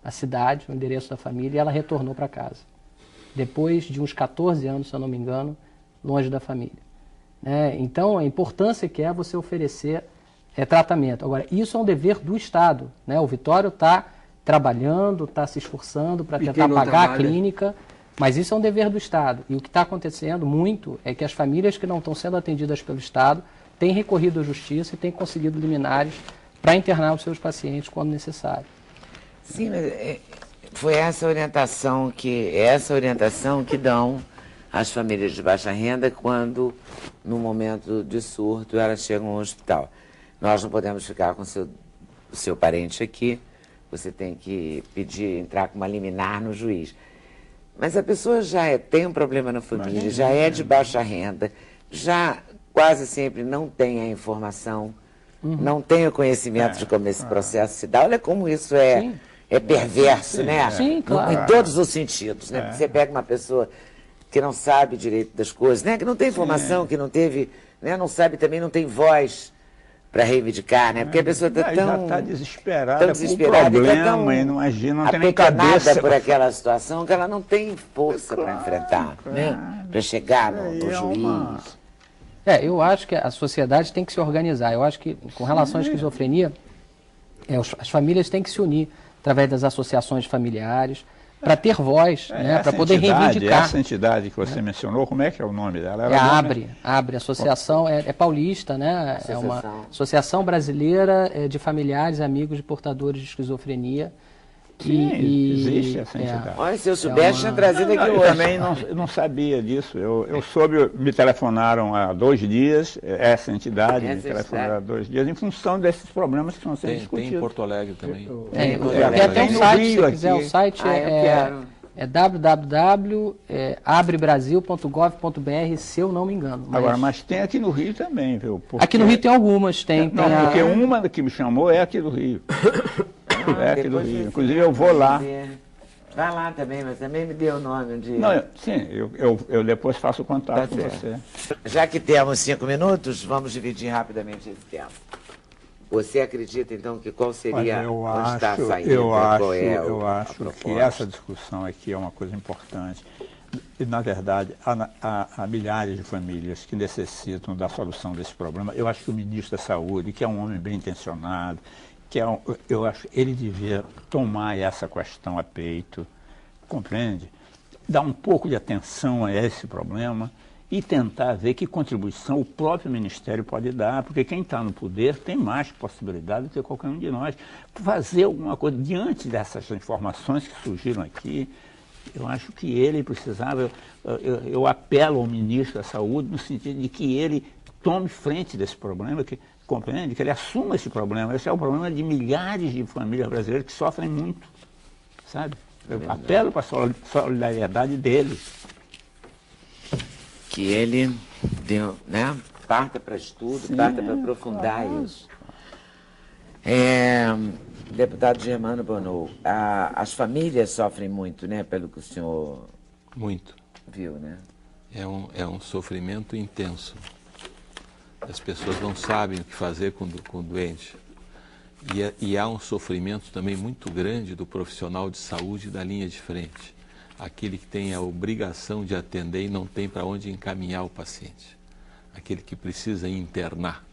a cidade, o endereço da família, e ela retornou para casa. Depois de uns 14 anos, se eu não me engano, longe da família. Né? Então, a importância que é você oferecer tratamento. Agora, isso é um dever do Estado. Né? O Vitório está trabalhando, está se esforçando para tentar pagar a clínica, mas isso é um dever do Estado. E o que está acontecendo muito é que as famílias que não estão sendo atendidas pelo Estado têm recorrido à Justiça e têm conseguido liminares para internar os seus pacientes quando necessário. Sim, mas foi essa orientação que dão às famílias de baixa renda quando, no momento de surto, elas chegam ao hospital. Nós não podemos ficar com o seu parente aqui, você tem que entrar com uma liminar no juiz. Mas a pessoa já tem um problema na família, já é de baixa renda, já quase sempre não tem a informação, não tem o conhecimento de como esse processo se dá. Olha como isso é perverso, né? Sim, claro. Em todos os sentidos, né? Porque você pega uma pessoa que não sabe direito das coisas, né? Que não tem informação, que não teve, né? Não sabe também, não tem voz para reivindicar, né? Porque a pessoa está já está desesperada com o problema e não imagina, não tem nem cabeça por aquela situação que ela não tem força para enfrentar, né? Para chegar no juiz. Eu acho que a sociedade tem que se organizar. Eu acho que, com relação à esquizofrenia, as famílias têm que se unir através das associações familiares, para ter voz, né, para poder reivindicar. Essa entidade que você mencionou, como é que é o nome dela? A ABRE, associação, é paulista, né? É uma associação brasileira de familiares e amigos de portadores de esquizofrenia. Existe essa entidade. Olha, se eu soubesse, tinha trazido aqui hoje. Eu também não sabia disso. Eu soube, me telefonaram há 2 dias, essa entidade me telefonaram há 2 dias, em função desses problemas que estão sendo discutidos. Tem em Porto Alegre também. Tem até um site, se quiser, o site É www.abrebrasil.gov.br, se eu não me engano. Agora, mas tem aqui no Rio também, viu? Porque... Aqui no Rio tem algumas, tem. Não, porque uma que me chamou é aqui do Rio. É aqui do Rio. Inclusive eu vou lá. Vai lá também, mas também me dê o nome um dia. Não, sim, eu depois faço contato com você. Já que temos 5 minutos, vamos dividir rapidamente esse tempo. Você acredita, então, que qual seria onde está a saída? Eu acho que essa discussão aqui é uma coisa importante. E, na verdade, há milhares de famílias que necessitam da solução desse problema. Eu acho que o ministro da Saúde, que é um homem bem intencionado, eu acho que ele devia tomar essa questão a peito, compreende? Dar um pouco de atenção a esse problema e tentar ver que contribuição o próprio Ministério pode dar, porque quem está no poder tem mais possibilidade do que qualquer um de nós. Fazer alguma coisa diante dessas informações que surgiram aqui, eu acho que ele precisava, eu apelo ao ministro da Saúde no sentido de que ele tome frente desse problema, que compreende, que ele assuma esse problema. Esse é o problema de milhares de famílias brasileiras que sofrem muito, sabe? Eu apelo para a solidariedade dele. Que ele deu, né? Parta para estudo, parta para aprofundar isso. Deputado Germano Bonneau, as famílias sofrem muito, né? Pelo que o senhor viu, né? É um sofrimento intenso. As pessoas não sabem o que fazer com o doente. E há um sofrimento também muito grande do profissional de saúde da linha de frente. Aquele que tem a obrigação de atender e não tem para onde encaminhar o paciente. Aquele que precisa internar.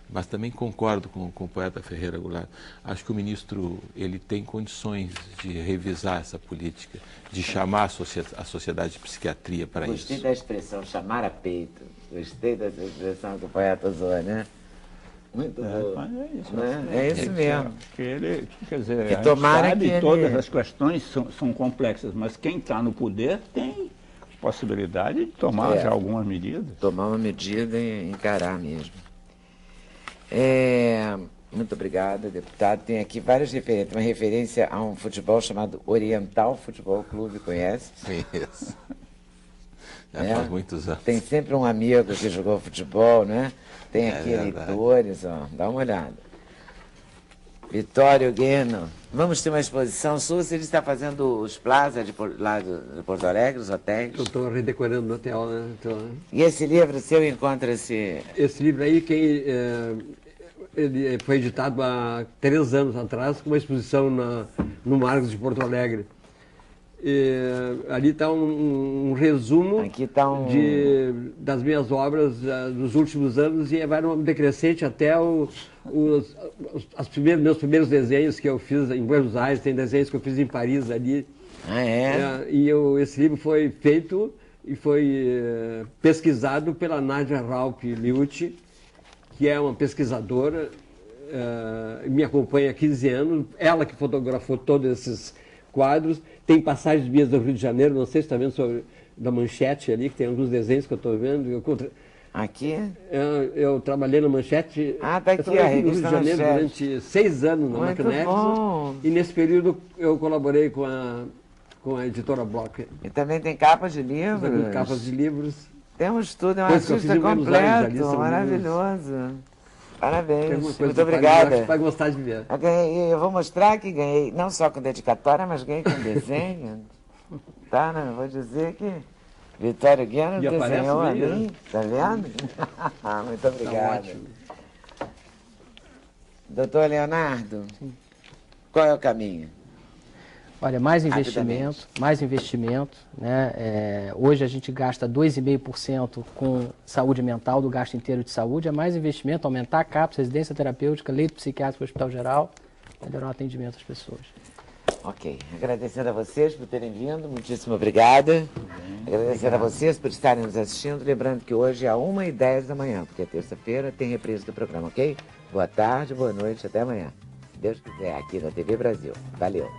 Mas também concordo com o poeta Ferreira Goulart. Acho que o ministro ele tem condições de revisar essa política, de chamar a sociedade de psiquiatria para isso. Gostei da expressão chamar a peito. Gostei dessa expressão que o poeta usou, né? Muito bom. Mas é isso. Né? É isso mesmo. Que ele, quer dizer, que tomara sabe, que todas ele... as questões são complexas, mas quem está no poder tem possibilidade de tomar já algumas medidas. Tomar uma medida e encarar mesmo. Muito obrigada, deputado. Tem aqui várias referências. Uma referência a um futebol chamado Oriental Futebol Clube, conhece? Conheço. Já faz muitos anos. Tem sempre um amigo que jogou futebol, né? Tem aqui eleitores, ó, dá uma olhada. Vitório Gueno. Vamos ter uma exposição sua, você está fazendo os plazas lá de Porto Alegre, os hotéis? Eu estou redecorando no hotel, né? E esse livro seu encontra-se... Esse livro aí, ele foi editado há 3 anos atrás, com uma exposição no Marcos de Porto Alegre. Ali está um resumo das minhas obras dos últimos anos e vai numa decrescente até meus primeiros desenhos que eu fiz em Buenos Aires, tem desenhos que eu fiz em Paris ali. Esse livro foi feito e foi pesquisado pela Nádia Raup Liucci, que é uma pesquisadora, me acompanha há 15 anos, ela que fotografou todos esses quadros. Tem passagens minhas do Rio de Janeiro, não sei se está vendo da Manchete ali, que tem alguns desenhos que eu estou vendo. Aqui? Eu trabalhei na Manchete. Tá aqui, eu trabalhei no Rio de Janeiro durante 6 anos na Maquinex. E nesse período eu colaborei com a editora Bloch. E também tem capas de livros? Capas de livros. Temos tudo, é um artista completo, maravilhoso. Parabéns, muito obrigada. Vai gostar de ver. Eu vou mostrar que ganhei, não só com dedicatória, mas ganhei com desenho. Tá, né? Vou dizer que Vitório Gueno desenhou ali, tá vendo? Muito obrigado. Tá, doutor Leonardo, qual é o caminho? Olha, mais investimento, né? Hoje a gente gasta 2,5% com saúde mental do gasto inteiro de saúde, é mais investimento, aumentar a CAPS, residência terapêutica, leito psiquiátrico, hospital geral, melhorar o atendimento às pessoas. Ok, agradecendo a vocês por terem vindo, muitíssimo obrigada. Agradecendo a vocês por estarem nos assistindo, lembrando que hoje é 1h10 da manhã, porque é terça-feira, tem reprise do programa, ok? Boa tarde, boa noite, até amanhã. Se Deus quiser, aqui na TV Brasil. Valeu.